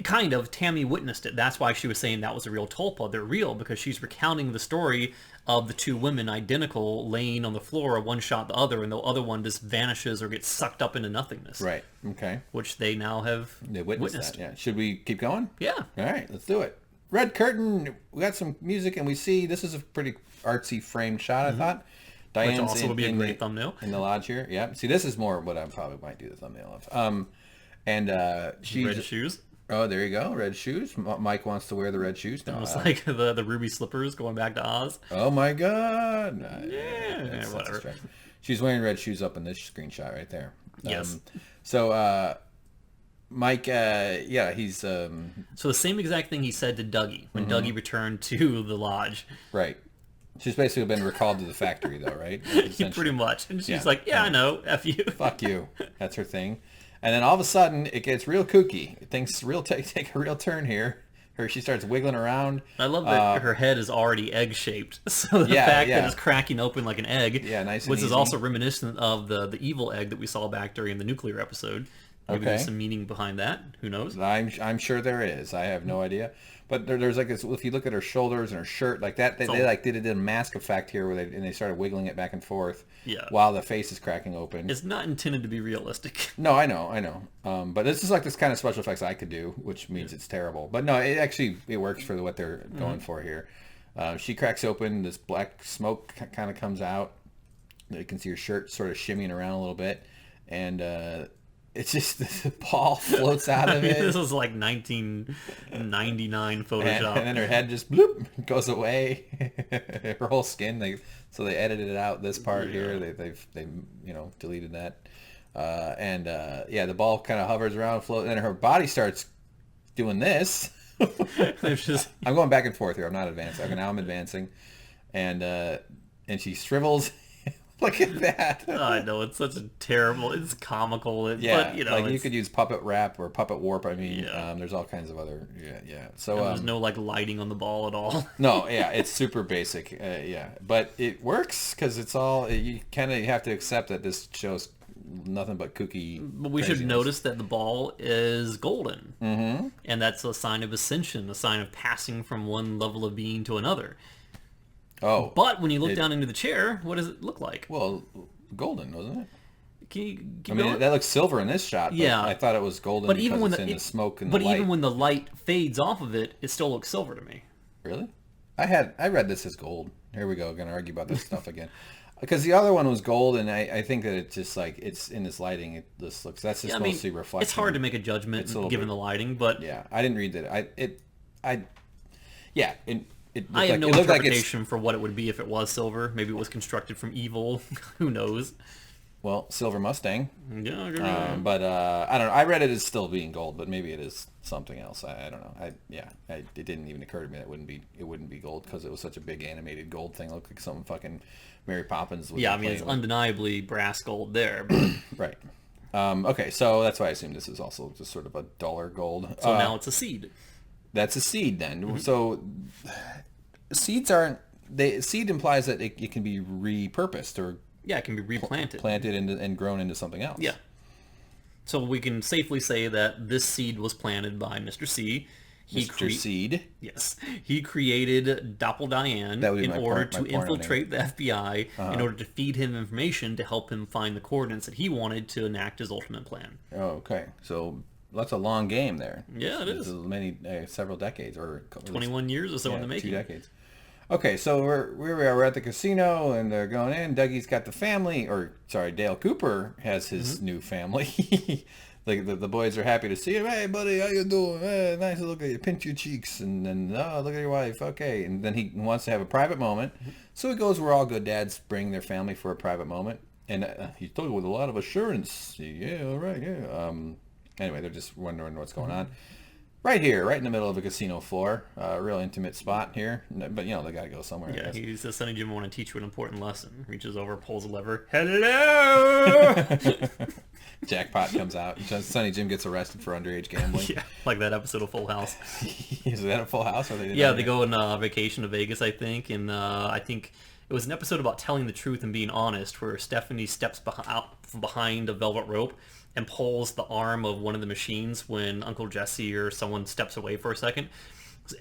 Kind of. Tammy witnessed it. That's why she was saying that was a real tulpa. They're real because she's recounting the story of the two women identical laying on the floor, one shot the other, and the other one just vanishes or gets sucked up into nothingness. Right. Okay. Which they now have witnessed. That, yeah. Should we keep going? Yeah. All right, let's do it. Red curtain. We got some music, and we see this is a pretty artsy framed shot, I thought. Diane's which also would be a great thumbnail. In the lodge here. Yeah. See, this is more what I probably might do the thumbnail of. And she's... Red shoes. Oh, there you go. Red shoes. Mike wants to wear the red shoes. Almost like the ruby slippers going back to Oz. Oh, my God. Yeah, whatever. She's wearing red shoes up in this screenshot right there. Yes. So, Mike, he's... So the same exact thing he said to Dougie when Dougie returned to the lodge. Right. She's basically been recalled to the factory, though, right? Pretty much. And she's like, I know. F you. Fuck you. That's her thing. And then all of a sudden, it gets real kooky. Things take a real turn here. She starts wiggling around. I love that her head is already egg-shaped. So the fact that it's cracking open like an egg, which is also reminiscent of the evil egg that we saw back during the nuclear episode. Maybe there's some meaning behind that. Who knows? I'm sure there is. I have no idea. But there's like this, if you look at her shoulders and her shirt like that, they did a mask effect here where they started wiggling it back and forth while the face is cracking open. It's not intended to be realistic. No, I know. But this is like this kind of special effects I could do, which means it's terrible. But no, it works for what they're going for here. She cracks open, this black smoke kind of comes out. You can see her shirt sort of shimmying around a little bit. And it's just the ball floats out of it. This was like 1999 Photoshop. And then her head just bloop goes away. Her whole skin. They edited it out. This part here. They deleted that. The ball kind of hovers around, floats, and her body starts doing this. I'm going back and forth here. I'm not advancing. Okay, now I'm advancing, and she shrivels. Look at that. I know, it's such a terrible, it's comical. But, you could use puppet wrap or puppet warp. I mean, there's all kinds of other, So there's no lighting on the ball at all. No, it's super basic. But it works because it's all, you kind of have to accept that this shows nothing but kooky. But we should notice that the ball is golden. Mm-hmm. And that's a sign of ascension, a sign of passing from one level of being to another. Oh, but when you look down into the chair, what does it look like? Well, golden, wasn't it? Can you keep going? That looks silver in this shot. But I thought it was golden because even when it's in the smoke and the light. But even when the light fades off of it, it still looks silver to me. Really? I read this as gold. Here we go. Going to argue about this stuff again. Because the other one was gold, and I think that it's just like it's in this lighting. It just looks mostly reflection. It's hard to make a judgment given the lighting, but I didn't read that. I have no interpretation for what it would be if it was silver. Maybe it was constructed from evil. Who knows? Well, Silver Mustang. Yeah. But I don't know. I read it as still being gold, but maybe it is something else. I don't know. It didn't even occur to me that it wouldn't be gold because it was such a big animated gold thing. It looked like some fucking Mary Poppins. It's undeniably brass gold there. But... Right. Okay, so that's why I assume this is also just sort of a duller gold. So now it's a seed. That's a seed then. Mm-hmm. So seeds aren't seed implies that it can be repurposed or Yeah, it can be replanted. planted and grown into something else. Yeah. So we can safely say that this seed was planted by Mr. C. Mr. Seed. Yes. He created Doppel-Diane in order to infiltrate the FBI in order to feed him information to help him find the coordinates that he wanted to enact his ultimate plan. Oh, okay. So that's a long game there. Yeah, it is. Several decades or 21 years or so in the making. 2 decades. Okay, so we're at the casino and they're going in. Dougie's got the family, Dale Cooper has his new family. The boys are happy to see him. Hey, buddy, how you doing? Hey, nice to look at you. Pinch your cheeks. And then, look at your wife. Okay. And then he wants to have a private moment. So he goes where all good dads bring their family for a private moment. And he's told with a lot of assurance. Yeah, all right, yeah. Anyway, they're just wondering what's going on. Right here, right in the middle of a casino floor. A real intimate spot here. But, they got to go somewhere. Yeah, he says, Sonny Jim, I want to teach you an important lesson. Reaches over, pulls a lever. Hello! Jackpot comes out. Sonny Jim gets arrested for underage gambling. Yeah, like that episode of Full House. Is that a Full House? Or they go on vacation to Vegas, I think. And I think it was an episode about telling the truth and being honest, where Stephanie steps out from behind a velvet rope and pulls the arm of one of the machines when Uncle Jesse or someone steps away for a second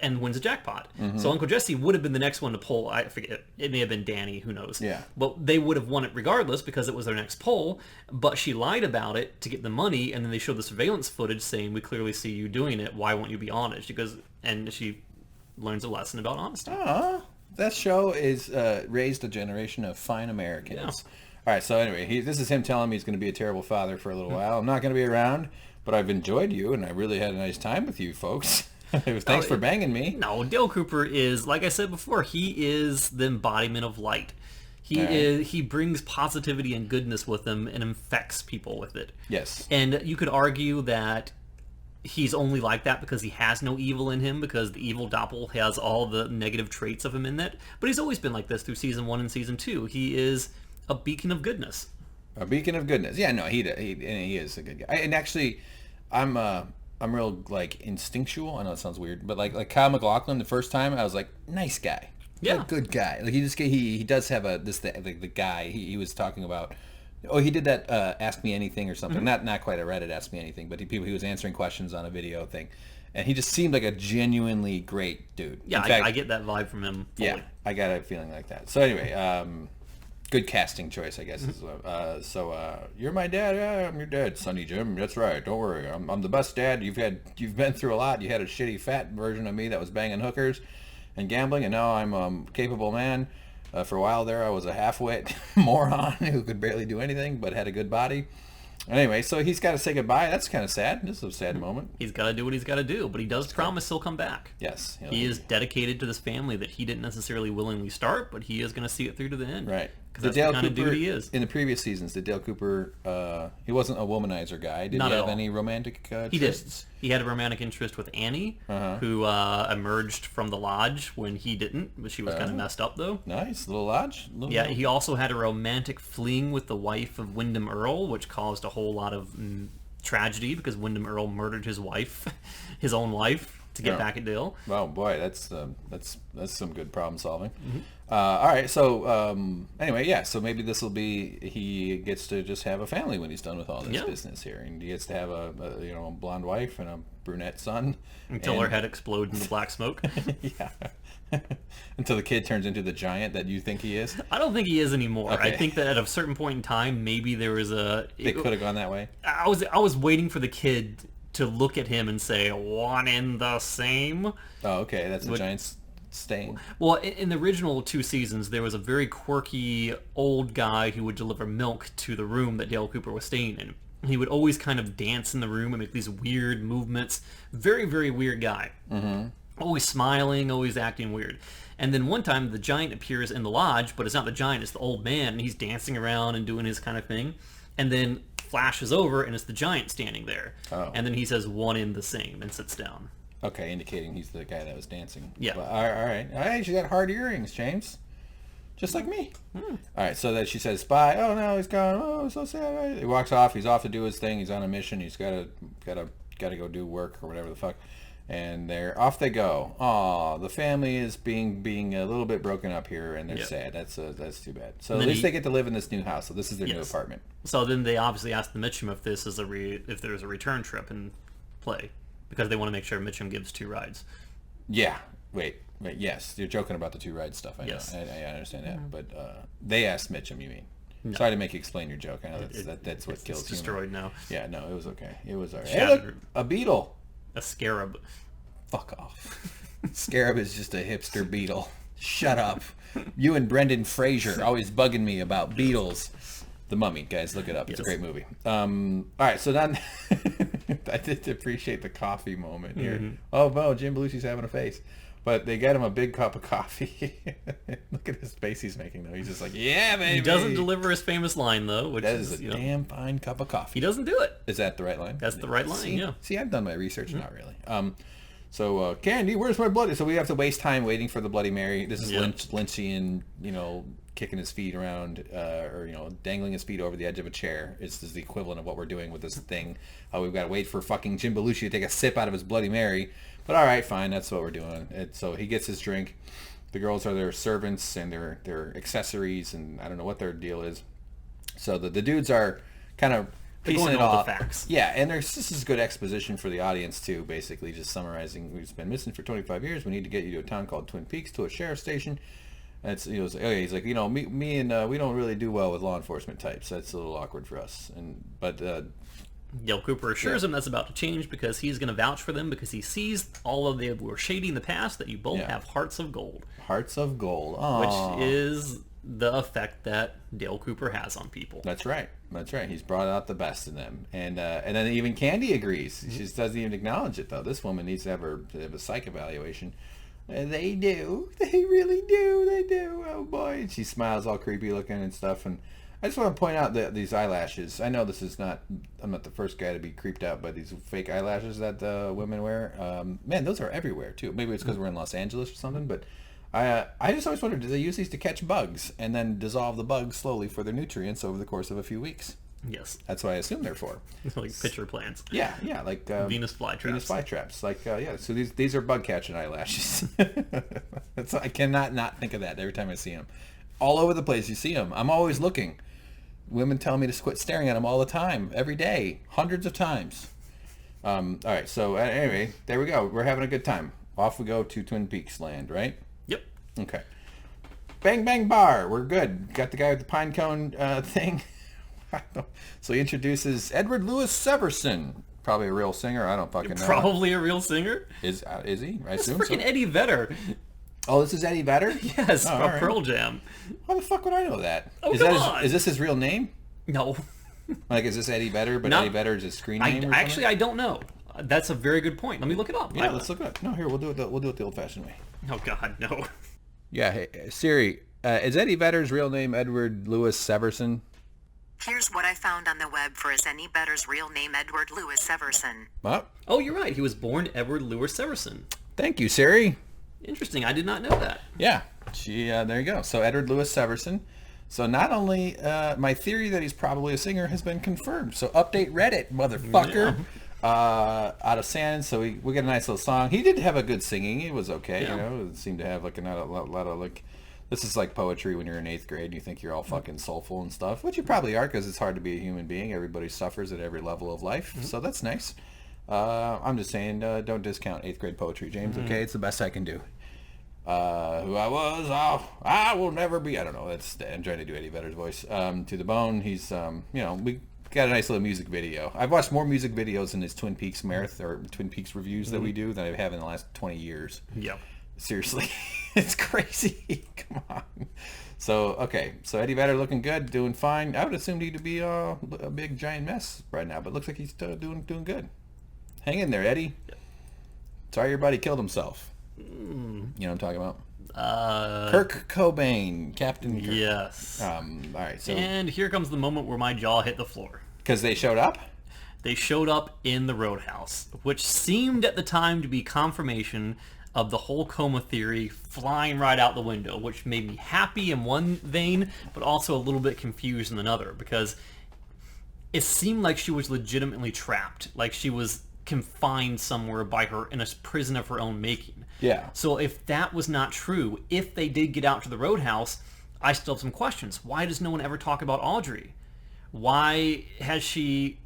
and wins a jackpot. So Uncle Jesse would have been the next one to pull. I forget. It may have been Danny. Who knows? Yeah. But they would have won it regardless because it was their next pull. But she lied about it to get the money, and then they showed the surveillance footage saying, "We clearly see you doing it. Why won't you be honest?" And she learns a lesson about honesty. That show is raised a generation of fine Americans. Yeah. All right. So anyway, this is him telling me he's going to be a terrible father for a little while. I'm not going to be around, but I've enjoyed you, and I really had a nice time with you folks. Thanks for banging me. No, Dale Cooper is, like I said before, he is the embodiment of light. He brings positivity and goodness with him and infects people with it. Yes. And you could argue that he's only like that because he has no evil in him, because the evil Doppel has all the negative traits of him in that. But he's always been like this through season 1 and season 2. He is a beacon of goodness. A beacon of goodness. Yeah, no, he is a good guy. And actually, I'm real instinctual. I know it sounds weird, but like Kyle MacLachlan the first time, I was like, nice guy. Yeah, good guy. Like he does have the guy he was talking about. Oh, he did that Ask Me Anything or something. Not quite a Reddit Ask Me Anything, but he was answering questions on a video thing, and he just seemed like a genuinely great dude. Yeah, I get that vibe from him fully. Yeah, I got a feeling like that. So anyway, good casting choice, I guess. So you're my dad. Yeah, I'm your dad, Sonny Jim. That's right. Don't worry. I'm the best dad. You've been through a lot. You had a shitty fat version of me that was banging hookers and gambling, and now I'm a capable man. For a while there, I was a half-wit moron who could barely do anything but had a good body. Anyway, so he's got to say goodbye. That's kind of sad. This is a sad moment. He's got to do what he's got to do, but he does promise he'll come back. Yes. He is dedicated to this family that he didn't necessarily willingly start, but he is going to see it through to the end. Right. Because that's the kind of dude he is. In the previous seasons, did Dale Cooper, he wasn't a womanizer guy. Did he have any romantic He did. He had a romantic interest with Annie, who emerged from the lodge when he didn't, but she was kind of messed up, though. Nice. Little lodge. He also had a romantic fling with the wife of Wyndham Earl, which caused a whole lot of tragedy because Wyndham Earl murdered his wife, his own wife, to get back at Dale. Oh boy, that's some good problem solving. All right, so anyway, yeah, so maybe this will be he gets to just have a family when he's done with all this business here, and he gets to have a blonde wife and a brunette son until her head explodes in the black smoke. Yeah. Until the kid turns into the giant that you think he is. I don't think he is anymore. Okay. I think that at a certain point in time, maybe there was they could have gone that way. I was waiting for the kid to look at him and say, "One in the same." Oh, okay, that's the giant's stain. Well, in the original 2 seasons, there was a very quirky old guy who would deliver milk to the room that Dale Cooper was staying in. He would always kind of dance in the room and make these weird movements. Very, very weird guy. Always smiling, always acting weird. And then one time the giant appears in the lodge, but it's not the giant, it's the old man, and he's dancing around and doing his kind of thing. And then flashes over, and it's the giant standing there. Oh. And then he says, "One in the same," and sits down. Okay, indicating he's the guy that was dancing. Yeah. Well, all right. Hey, she got hard earrings, James. Just like me. All right, so that she says, "Spy." Oh, no, he's gone. Oh, so sad. He walks off. He's off to do his thing. He's on a mission. He's got to go do work or whatever the fuck. And they're off they go. Aw, the family is being a little bit broken up here, and they're sad. That's too bad. So at least they get to live in this new house. So this is their new apartment. So then they obviously ask the Mitchum if this is if there's a return trip in play, because they want to make sure Mitchum gives 2 rides. Yeah. Wait. Yes, you're joking about the 2 ride stuff. I know. I understand that, but they asked Mitchum. You mean? No. Sorry to make you explain your joke. I know that's what kills you. It's destroyed now. Yeah. No, it was okay. It was alright. Hey, look, a beetle. A scarab. Fuck off. Scarab is just a hipster beetle. Shut up. You and Brendan Fraser always bugging me about beetles. The Mummy, guys, look it up. It's a great movie. All right, so then I did appreciate the coffee moment here. Mm-hmm. Oh, no, Jim Belushi's having a face. But they get him a big cup of coffee. Look at his face he's making, though. He's just like, yeah, baby. He doesn't deliver his famous line, though. Which that is a damn fine cup of coffee. He doesn't do it. Is that the right line? That's the right line, yeah. See, I've done my research. Not really. So, Candy, where's my bloody? So we have to waste time waiting for the Bloody Mary. This is Lynchian, kicking his feet around, or dangling his feet over the edge of a chair. This is the equivalent of what we're doing with this thing. We've got to wait for fucking Jim Belushi to take a sip out of his Bloody Mary. But all right, fine, that's what we're doing. So he gets his drink. The girls are their servants and their accessories, and I don't know what their deal is. So the dudes are kind of piecing it off. The facts. Yeah, and this is good exposition for the audience too. Basically, just summarizing: we've been missing for 25 years. We need to get you to a town called Twin Peaks, to a sheriff's station. And he's like, me and we don't really do well with law enforcement types. That's a little awkward for us. But Dale Cooper assures him that's about to change because he's going to vouch for them because he sees all of they were shady in the past, that you both have hearts of gold. Hearts of gold. Aww. Which is the effect that Dale Cooper has on people. That's right. He's brought out the best in them. And then even Candy agrees. She just doesn't even acknowledge it, though. This woman needs to have a psych evaluation. They do. They really do. They do. Oh, boy. And she smiles all creepy looking and stuff. And I just want to point out that these eyelashes, I know this is not, I'm not the first guy to be creeped out by these fake eyelashes that women wear. Man, those are everywhere, too. Maybe it's because we're in Los Angeles or something, but I just always wondered, do they use these to catch bugs and then dissolve the bugs slowly for their nutrients over the course of a few weeks? Yes. That's what I assume they're for. Like pitcher plants. Yeah, like Venus flytraps. Like, so these are bug catching eyelashes. I cannot not think of that every time I see them. All over the place you see them. I'm always looking. Women tell me to quit staring at them all the time, every day, hundreds of times. All right, so anyway, there we go. We're having a good time. Off we go to Twin Peaks land, right? Yep. Okay. Bang Bang Bar. We're good. Got the guy with the pine cone thing. So he introduces Edward Louis Severson. Probably a real singer. I don't fucking know. Probably a real singer? Is he? I assume freaking so. Eddie Vedder. Oh, this is Eddie Vedder? Yes, from Pearl Jam. How the fuck would I know that? Oh, Is this his real name? No. Like, is this Eddie Vedder, but Eddie Vedder is his screen name? Actually, I don't know. That's a very good point. Let me look it up. Yeah, let's look it up. No, here, we'll do it the old-fashioned way. Oh, God, no. Yeah, hey, Siri, is Eddie Vedder's real name Edward Louis Severson? Here's what I found on the web for is Eddie Vedder's real name, Edward Louis Severson. What? Oh, you're right. He was born Edward Louis Severson. Thank you, Siri. Interesting. I did not know that. Yeah. There you go. So Edward Louis Severson. So not only my theory that he's probably a singer has been confirmed. So update Reddit, motherfucker. Yeah. Out of sand. So we get a nice little song. He did have a good singing. It was okay. Yeah. It seemed to have like not a lot of like. This is like poetry when you're in 8th grade and you think you're all fucking soulful and stuff, which you probably are because it's hard to be a human being. Everybody suffers at every level of life, so that's nice. I'm just saying, don't discount 8th grade poetry, James, okay? It's the best I can do. Who I was, I will never be, I don't know, I'm trying to do Eddie Vedder's voice. To the bone, he's, we got a nice little music video. I've watched more music videos in his Twin Peaks marathon, or Twin Peaks reviews that we do than I have in the last 20 years. Yep. Seriously, it's crazy. Come on. So Eddie Vedder looking good, doing fine. I would assume he'd be a big giant mess right now, but looks like he's doing good. Hang in there, Eddie. Yep. Sorry your buddy killed himself. You know what I'm talking about? Kirk Cobain, Captain Kirk. Yes. All right. So and here comes the moment where my jaw hit the floor. Because they showed up? They showed up in the Roadhouse, which seemed at the time to be confirmation of the whole coma theory flying right out the window, which made me happy in one vein, but also a little bit confused in another, because it seemed like she was legitimately trapped. Like she was confined somewhere by her in a prison of her own making. Yeah. So if that was not true, if they did get out to the roadhouse, I still have some questions. Why does no one ever talk about Audrey? Why has she,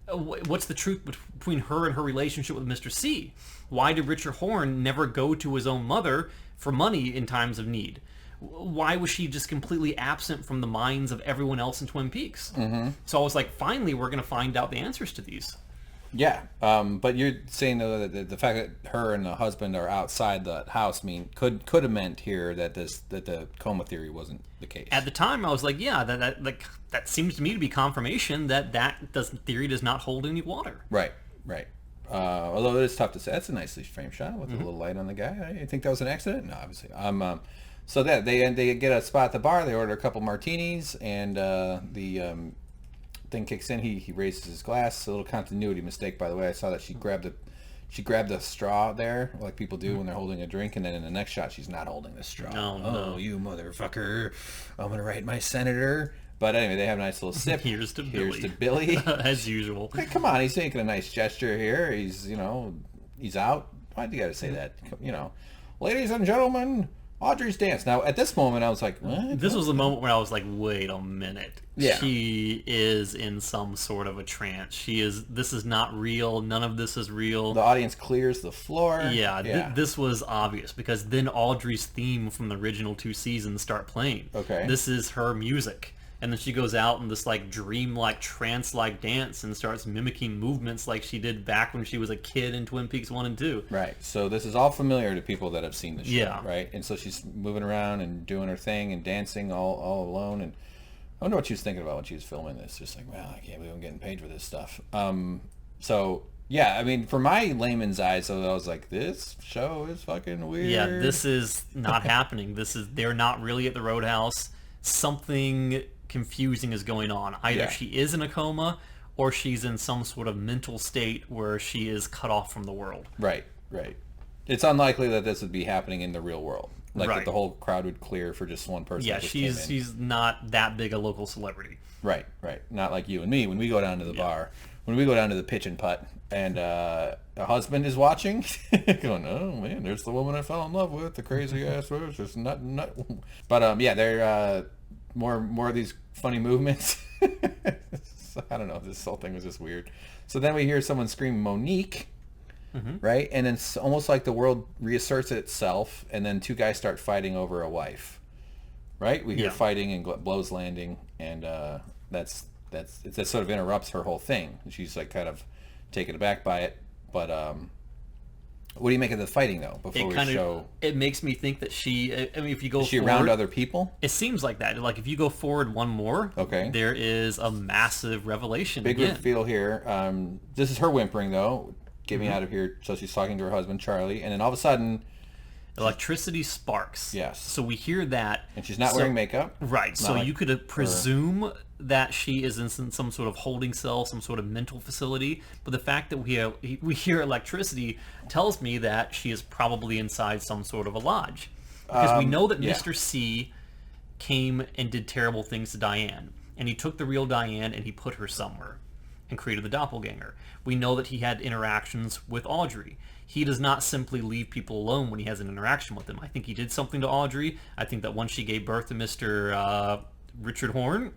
what's the truth between her and her relationship with Mr. C? Why did Richard Horne never go to his own mother for money in times of need? Why was she just completely absent from the minds of everyone else in Twin Peaks? Mm-hmm. So I was like, finally, we're going to find out the answers to these. Yeah, but you're saying though that the fact that her and the husband are outside the house could have meant here that the coma theory wasn't the case. At the time, I was like, yeah, that seems to me to be confirmation that theory does not hold any water. Right. Although it is tough to say. That's a nicely framed shot with a little light on the guy. I think that was an accident. No, obviously. So that they get a spot at the bar. They order a couple martinis, and the thing kicks in. He raises his glass. A little continuity mistake, by the way. I saw that she grabbed the straw there, like people do when they're holding a drink, and then in the next shot, she's not holding the straw. No. Oh, you motherfucker! I'm gonna write my senator. But anyway, they have a nice little sip. Here's to Billy. As usual. Hey, come on, he's making a nice gesture here. He's out. Why'd you gotta say that? Ladies and gentlemen, Audrey's dance. Now, at this moment, I was like, what? This was the moment where I was like, wait a minute. Yeah. She is in some sort of a trance. This is not real. None of this is real. The audience clears the floor. Yeah. This was obvious because then Audrey's theme from the original 2 seasons start playing. Okay. This is her music. And then she goes out in this like dream-like, trance-like dance and starts mimicking movements like she did back when she was a kid in Twin Peaks 1 and 2. Right. So this is all familiar to people that have seen the show. Yeah. Right. And so she's moving around and doing her thing and dancing all alone. And I wonder what she was thinking about when she was filming this. Just like, well, I can't believe I'm getting paid for this stuff. So yeah, I mean, for my layman's eyes, so I was like, this show is fucking weird. Yeah, this is not happening. They're not really at the Roadhouse. Something confusing is going on. Either she is in a coma or she's in some sort of mental state where she is cut off from the world. Right. It's unlikely that this would be happening in the real world. Like that the whole crowd would clear for just one person. Yeah, she's not that big a local celebrity. Right. Not like you and me when we go down to the bar, when we go down to the pitch and putt, and a husband is watching, going, oh man, there's the woman I fell in love with, the crazy ass, just nut. But they're more of these funny movements. So, I don't know. This whole thing was just weird. So then we hear someone scream Monique, right? And it's almost like the world reasserts itself, and then 2 guys start fighting over a wife, right? We hear fighting and blows landing, and that sort of interrupts her whole thing. She's like kind of taken aback by it, but what do you make of the fighting though? It makes me think that if you go, is she forward, around other people? It seems like that. Like if you go forward one more, there is a massive revelation. Big reveal here. This is her whimpering though. Get me out of here. So she's talking to her husband Charlie, and then all of a sudden, electricity sparks. Yes. So we hear that, and she's not wearing makeup. Right. So you could presume that she is in some sort of holding cell, some sort of mental facility. But the fact that we hear electricity tells me that she is probably inside some sort of a lodge, because we know that Mr. C came and did terrible things to Diane, and he took the real Diane and he put her somewhere and created the doppelganger. We know that he had interactions with Audrey. He does not simply leave people alone when he has an interaction with them. I think he did something to Audrey. I think that once she gave birth to Mr. Richard Horne,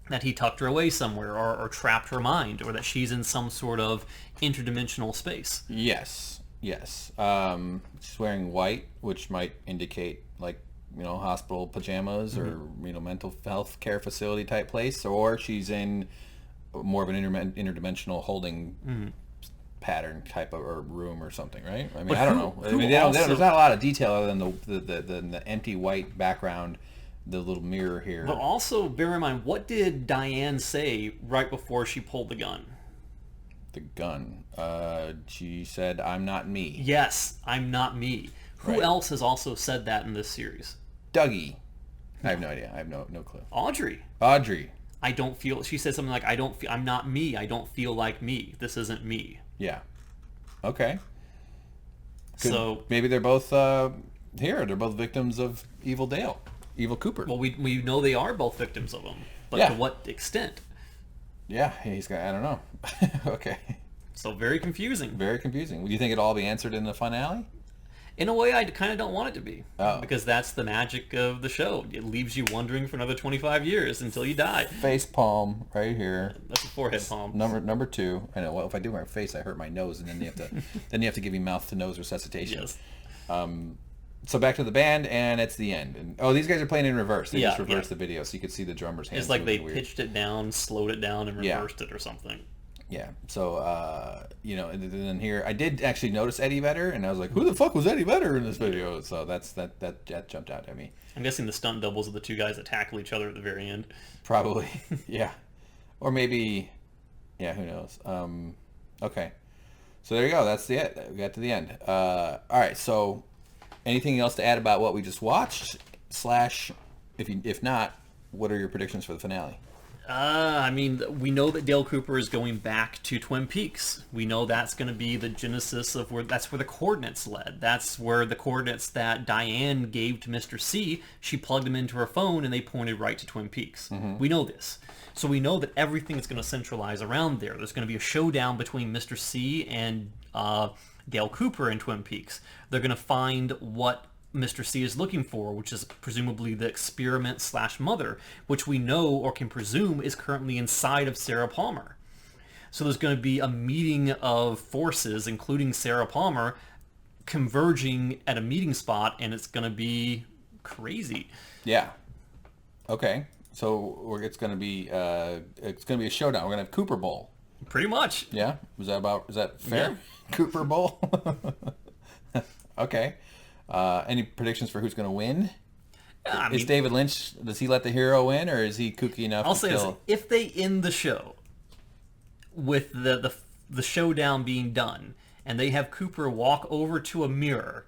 that he tucked her away somewhere or trapped her mind, or that she's in some sort of interdimensional space. Yes. She's wearing white, which might indicate like, hospital pajamas or, mental health care facility type place, or she's in more of an interdimensional holding pattern type of or room or something, right? I mean, I don't know. I mean, there's not a lot of detail other than the empty white background, the little mirror here. But also, bear in mind, what did Diane say right before she pulled the gun? The gun. She said, "I'm not me." Yes, I'm not me. Who else has also said that in this series? Dougie. I have no idea. I have no clue. Audrey. I don't feel. She said something like, I'm not me. I don't feel like me. This isn't me. Yeah. Okay. So maybe they're both here. They're both victims of Evil Cooper. Well, we know they are both victims of him, but to what extent? Yeah, he's got. I don't know. Okay. So very confusing. Very confusing. Do you think it'll all be answered in the finale? In a way, I kind of don't want it to be. Oh. Because that's the magic of the show. It leaves you wondering for another 25 years until you die. Face palm right here. That's a forehead palm. Number 2. I know. Well, if I do my face, I hurt my nose, and then you have to give me mouth to nose resuscitation. Yes. So back to the band, and it's the end. And these guys are playing in reverse. They just reversed yeah. the video, so you could see the drummer's hands. It's like they weird. pitched it down, slowed it down, and reversed it or something. Yeah. So, and then here, I did actually notice Eddie Vedder, and I was like, who the fuck was Eddie Vedder in this video? So that jumped out at me. I'm guessing the stunt doubles of the two guys that tackle each other at the very end. Probably. Yeah. Or maybe, yeah, who knows? Okay. So there you go. That's it. We got to the end. All right. So anything else to add about what we just watched? / if not, what are your predictions for the finale? I mean, we know that Dale Cooper is going back to Twin Peaks. We know that's going to be the genesis of that's where the coordinates led. That's where the coordinates that Diane gave to Mr. C, she plugged them into her phone and they pointed right to Twin Peaks. Mm-hmm. We know this. So we know that everything is going to centralize around there. There's going to be a showdown between Mr. C and Dale Cooper in Twin Peaks. They're going to find what Mr. C is looking for, which is presumably the experiment / mother, which we know or can presume is currently inside of Sarah Palmer. So there's going to be a meeting of forces, including Sarah Palmer, converging at a meeting spot, and it's going to be crazy. Yeah. Okay. So it's going to be a showdown. We're going to have Cooper Bowl. Pretty much. Yeah. Is that fair? Yeah. Cooper Bowl. Okay. Any predictions for who's going to win? Is David Lynch, does he let the hero win, or is he kooky enough I'll to say kill? this, if they end the show with the showdown being done, and they have Cooper walk over to a mirror,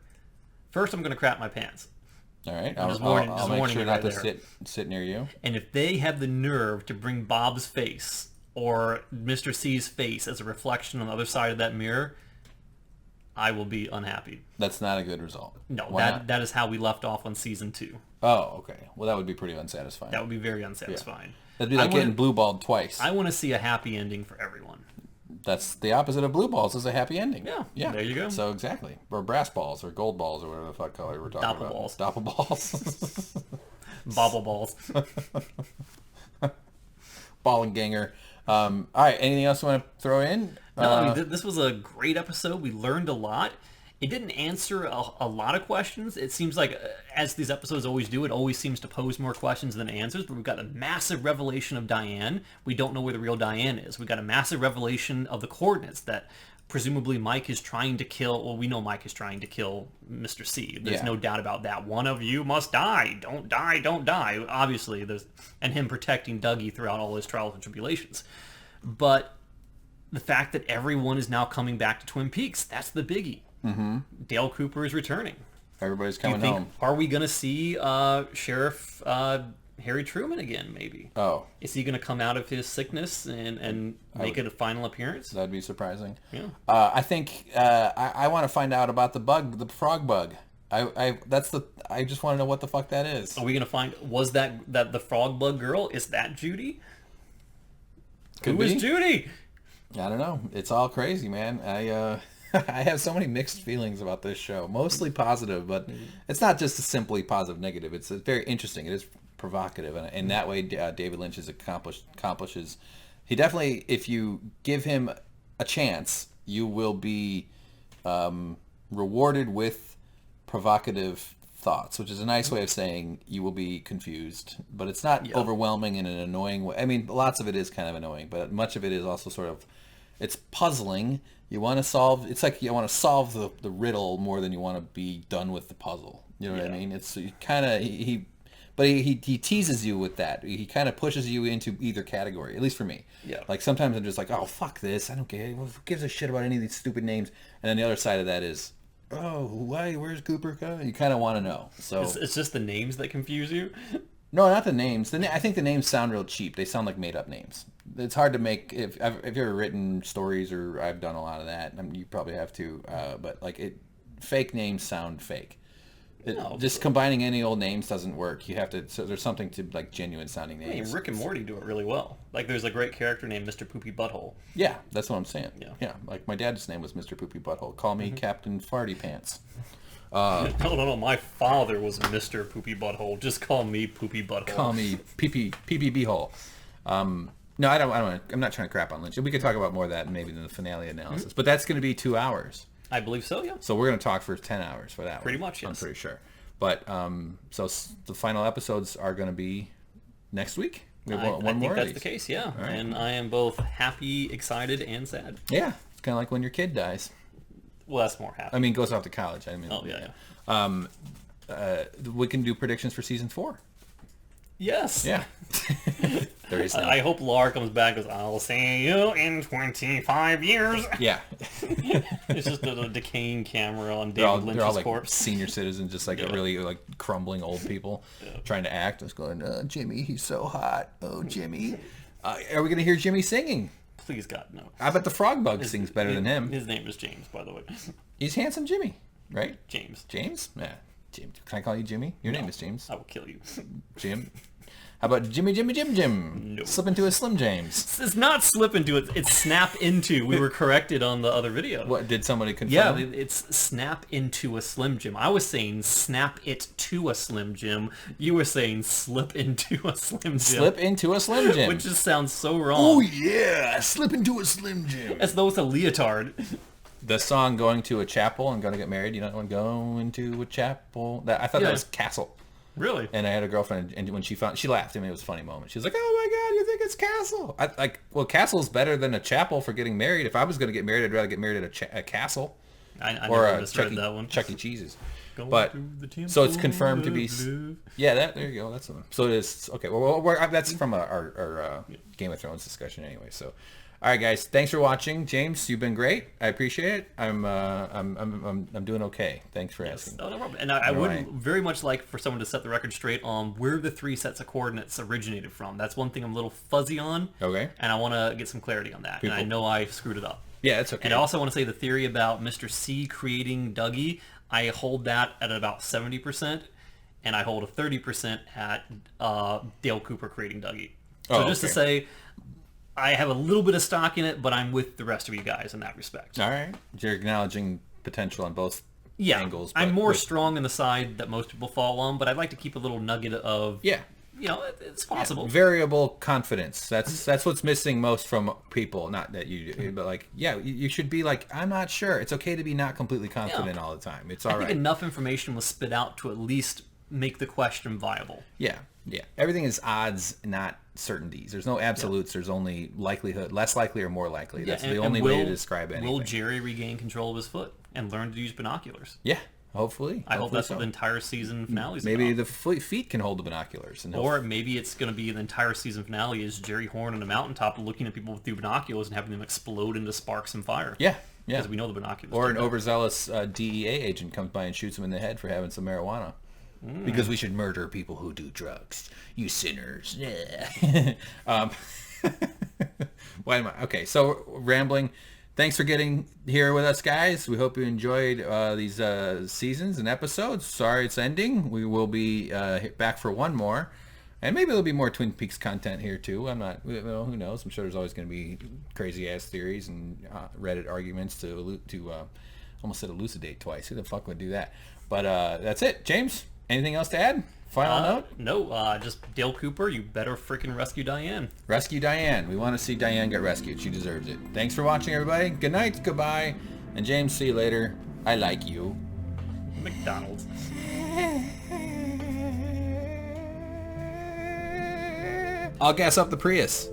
first I'm going to crap my pants. All right. I'll make sure not to sit near you. And if they have the nerve to bring Bob's face or Mr. C's face as a reflection on the other side of that mirror, I will be unhappy. That's not a good result. No, Why not? that is how we left off on season 2. Oh, okay. Well, that would be pretty unsatisfying. That would be very unsatisfying. That'd be like getting blue-balled twice. I want to see a happy ending for everyone. That's the opposite of blue balls, is a happy ending. Yeah, there you go. So exactly. Or brass balls, or gold balls, or whatever the fuck color we're talking about. Doppelballs. Doppelballs. Bobble balls. Ball and ganger. All right, anything else you want to throw in? No, I mean, this was a great episode. We learned a lot. It didn't answer a lot of questions. It seems like, as these episodes always do, it always seems to pose more questions than answers. But we've got a massive revelation of Diane. We don't know where the real Diane is. We've got a massive revelation of the coordinates that presumably Mike is trying to kill. Well, we know Mike is trying to kill Mr. C. There's no doubt about that. One of you must die. Don't die. Don't die. Obviously, and him protecting Dougie throughout all his trials and tribulations. But the fact that everyone is now coming back to Twin Peaks, that's the biggie. Mm-hmm. Dale Cooper is returning. Everybody's coming home. Are we going to see Sheriff Harry Truman again, maybe? Oh. Is he going to come out of his sickness and make it a final appearance? That'd be surprising. Yeah. I think I want to find out about the frog bug. I just want to know what the fuck that is. Are we going to find, was that the frog bug girl? Is that Judy? Could Who be. is Judy? I don't know. It's all crazy, man. I have so many mixed feelings about this show. Mostly positive, but it's not just a simply positive negative. It's very interesting. It is provocative, and in that way, David Lynch has accomplishes. He definitely, if you give him a chance, you will be rewarded with provocative thoughts, which is a nice way of saying you will be confused, but it's not overwhelming in an annoying way. I mean, lots of it is kind of annoying, but much of it is also sort of, it's puzzling. You want to solve, it's like you want to solve the riddle more than you want to be done with the puzzle. You know what I mean? It's kind of, he teases you with that. He kind of pushes you into either category, at least for me. Yeah. Like sometimes I'm just like, oh, fuck this. I don't care. Who gives a shit about any of these stupid names? And then the other side of that is, oh, why? Where's Cooper? You kind of want to know. So It's just the names that confuse you? No, not the names. I think the names sound real cheap. They sound like made-up names. It's hard to make. If you've ever written stories, or I've done a lot of that, I mean, you probably have too. But like fake names sound fake. Just combining any old names doesn't work. You have to. So there's something to like genuine sounding names. I mean, Rick and Morty do it really well. Like, there's a great character named Mr. Poopy Butthole. Yeah, that's what I'm saying. Yeah. Like my dad's name was Mr. Poopy Butthole. Call me Captain Farty Pants. No. My father was Mr. Poopy Butthole. Just call me Poopy Butthole. Call me Pee Beehole. No, I don't. I'm not trying to crap on Lynch. We could talk about more of that maybe in the finale analysis. But that's going to be 2 hours. I believe so, yeah. So we're going to talk for 10 hours for that Pretty one. much, yes. I'm pretty sure. But the final episodes are going to be next week. We have one I more think that's of the these. case, yeah. Right. And I am both happy, excited, and sad. Yeah, it's kind of like when your kid dies. Well, that's more happy. I mean, goes off to college. I mean, Oh, yeah. We can do predictions for season 4. Yes. Yeah. There is none. I hope Laura comes back and goes, I'll see you in 25 years. Yeah. It's just a decaying camera on They're all, David they're all Lynch's like corpse. senior citizens, just like really like crumbling old people trying to act. Just going, Jimmy, he's so hot. Oh, Jimmy. Are we going to hear Jimmy singing? Please, God, no. I bet the frog bug sings better than him. His name is James, by the way. He's handsome Jimmy, right? James. James? Yeah. James. Can I call you Jimmy? Your name is James. I will kill you. Jim. How about Jimmy? No. Slip into a Slim James. It's not slip into it. It's snap into. We were corrected on the other video. What, did somebody confirm? Yeah, it's snap into a Slim Jim. I was saying snap it to a Slim Jim. You were saying slip into a Slim Jim. Slip into a Slim Jim. Which just sounds so wrong. Oh yeah, slip into a Slim Jim. As though it's a leotard. The song "Going to a Chapel" and "Gonna Get Married." You know that one? Going to a chapel. I thought that was Castle. Really? And I had a girlfriend, and when she laughed. I mean, it was a funny moment. She was like, "Oh my God, you think it's Castle?" Well, Castle's better than a chapel for getting married. If I was going to get married, I'd rather get married at a castle I or never a misread that one. Chuck E. Cheese's. Going But to the temple so it's confirmed to be. of love. Yeah, there you go. That's one. So it is okay. Well, that's from our Game of Thrones discussion anyway. So. All right, guys. Thanks for watching, James. You've been great. I appreciate it. I'm doing okay. Thanks for asking. Oh, no problem. And I would very much like for someone to set the record straight on where the 3 sets of coordinates originated from. That's one thing I'm a little fuzzy on. Okay. And I want to get some clarity on that. And I know I screwed it up. Yeah, that's okay. And I also want to say the theory about Mr. C creating Dougie, I hold that at about 70%, and I hold a 30% at Dale Cooper creating Dougie. So just to say, I have a little bit of stock in it, but I'm with the rest of you guys in that respect. All right. You're acknowledging potential on both angles. I'm more strong in the side that most people fall on, but I'd like to keep a little nugget of, it's possible. Variable confidence. That's what's missing most from people. Not that you do, but you should be like, I'm not sure. It's okay to be not completely confident all the time. It's all right. I think enough information was spit out to at least make the question viable. Yeah. Everything is odds, not certainties. There's no absolutes. There's only likelihood, less likely or more likely. That's the only way to describe anything. Will Jerry regain control of his foot and learn to use binoculars? Yeah, hopefully. I hope that's what the entire season finale is Maybe about. the feet can hold the binoculars. Or maybe it's going to be the entire season finale is Jerry Horn on a mountaintop looking at people through binoculars and having them explode into sparks and fire. Yeah. Because we know the binoculars. Or an overzealous DEA agent comes by and shoots him in the head for having some marijuana. Because we should murder people who do drugs. You sinners. Yeah. Why am I? Okay, so rambling. Thanks for getting here with us, guys. We hope you enjoyed these seasons and episodes. Sorry it's ending. We will be back for one more. And maybe there'll be more Twin Peaks content here, too. I'm not, who knows? I'm sure there's always going to be crazy-ass theories and Reddit arguments to almost said elucidate twice. Who the fuck would do that? But that's it. James? Anything else to add? Final note? No, just Dale Cooper, you better freaking rescue Diane. Rescue Diane. We want to see Diane get rescued. She deserves it. Thanks for watching, everybody. Good night. Goodbye. And James, see you later. I like you. McDonald's. I'll gas up the Prius.